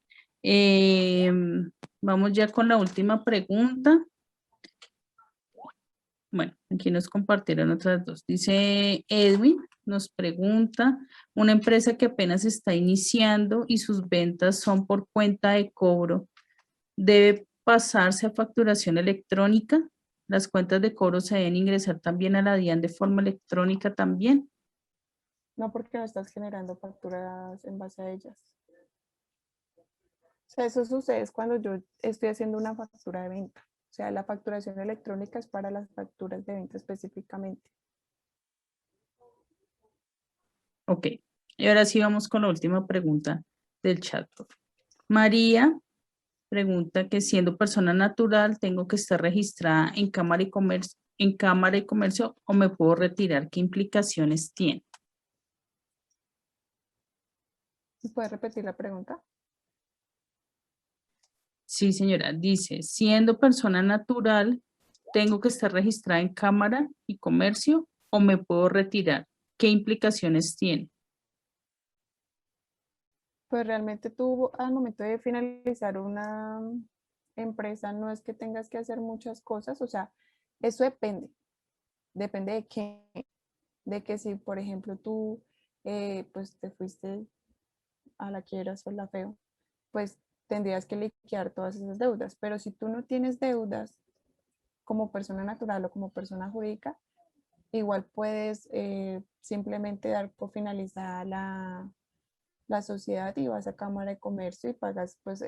Vamos ya con la última pregunta. Bueno, aquí nos compartieron otras dos. Dice Edwin, nos pregunta, una empresa que apenas está iniciando y sus ventas son por cuenta de cobro, ¿debe pasarse a facturación electrónica. Las cuentas de cobro se deben ingresar también a la DIAN de forma electrónica también. No, porque no estás generando facturas en base a ellas. O sea, eso sucede es cuando yo estoy haciendo una factura de venta. O sea, la facturación electrónica es para las facturas de venta específicamente. Ok. Y ahora sí vamos con la última pregunta del chat, profe. María pregunta que siendo persona natural, ¿tengo que estar registrada en Cámara y Comercio o me puedo retirar? ¿Qué implicaciones tiene? ¿Puedes repetir la pregunta? Sí, señora. Dice, siendo persona natural, ¿tengo que estar registrada en Cámara y Comercio o me puedo retirar? ¿Qué implicaciones tiene? Pues realmente tú al momento de finalizar una empresa no es que tengas que hacer muchas cosas, o sea, eso depende de qué, de que si por ejemplo tú pues te fuiste a la quiebra, la feo, pues tendrías que liquidar todas esas deudas, pero si tú no tienes deudas como persona natural o como persona jurídica, igual puedes simplemente dar por finalizada la sociedad y vas a Cámara de Comercio y pagas pues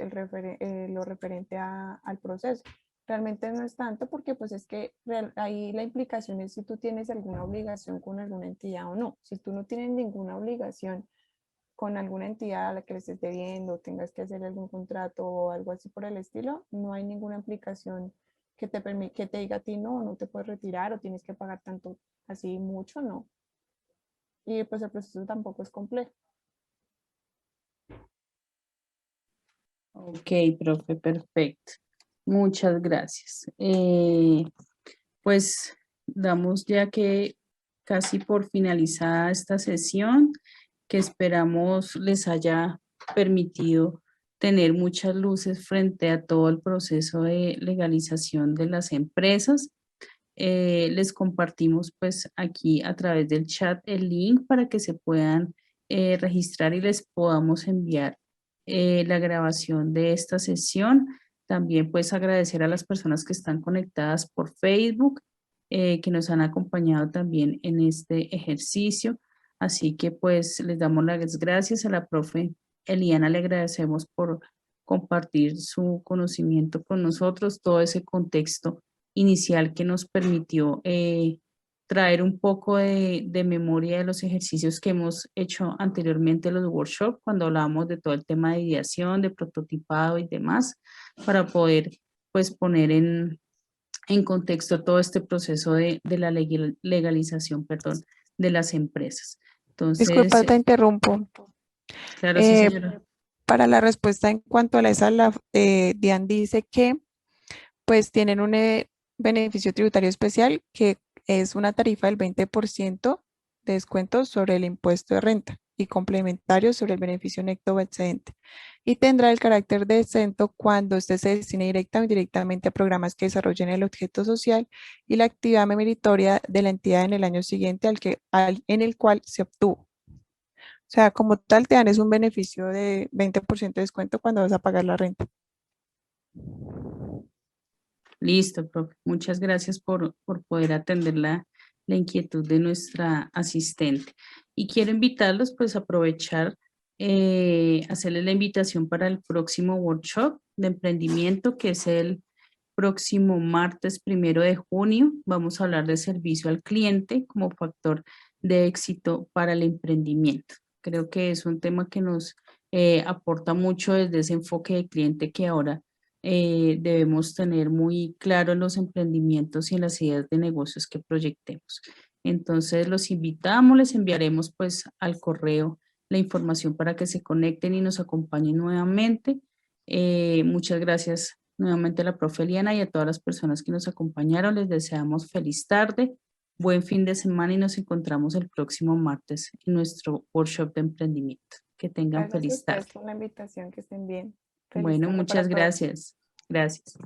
lo referente al proceso. Realmente no es tanto porque pues es que ahí la implicación es si tú tienes alguna obligación con alguna entidad o no. Si tú no tienes ninguna obligación con alguna entidad a la que le estés debiendo, tengas que hacer algún contrato o algo así por el estilo, no hay ninguna implicación que te diga a ti no, no te puedes retirar o tienes que pagar tanto así mucho, no. Y pues el proceso tampoco es complejo. Ok, profe, perfecto. Muchas gracias. Pues damos ya que casi por finalizada esta sesión, que esperamos les haya permitido tener muchas luces frente a todo el proceso de legalización de las empresas. Les compartimos pues aquí a través del chat el link para que se puedan registrar y les podamos enviar la grabación de esta sesión. También pues agradecer a las personas que están conectadas por Facebook, que nos han acompañado también en este ejercicio. Así que pues les damos las gracias a la profe Eliana, le agradecemos por compartir su conocimiento con nosotros, todo ese contexto inicial que nos permitió traer un poco de memoria de los ejercicios que hemos hecho anteriormente en los workshops, cuando hablábamos de todo el tema de ideación, de prototipado y demás, para poder pues poner en contexto todo este proceso de la legalización, perdón, de las empresas. Entonces, Disculpa, te interrumpo. claro, sí, Eh, señora. para la respuesta en cuanto a esa, Diane dice que pues tienen un beneficio tributario especial que es una tarifa del 20% de descuento sobre el impuesto de renta y complementario sobre el beneficio neto o excedente. Y tendrá el carácter de exento cuando este se destine directa o indirectamente a programas que desarrollen el objeto social y la actividad meritoria de la entidad en el año siguiente en el cual se obtuvo. O sea, como tal, te dan es un beneficio de 20% de descuento cuando vas a pagar la renta. Listo, profe. Muchas gracias por poder atender la inquietud de nuestra asistente. Y quiero invitarlos, pues, a aprovechar, hacerles la invitación para el próximo workshop de emprendimiento, que es el próximo martes 1 de junio. Vamos a hablar de servicio al cliente como factor de éxito para el emprendimiento. Creo que es un tema que nos aporta mucho desde ese enfoque de cliente que ahora debemos tener muy claro en los emprendimientos y en las ideas de negocios que proyectemos. Entonces los invitamos, les enviaremos pues al correo la información para que se conecten y nos acompañen nuevamente. Muchas gracias nuevamente a la profe Eliana y a todas las personas que nos acompañaron. Les deseamos feliz tarde, buen fin de semana y nos encontramos el próximo martes en nuestro workshop de emprendimiento. Que tengan Gracias a feliz tarde. ustedes por la invitación, que estén bien. Feliz Bueno, tarde para muchas todos. gracias. Gracias.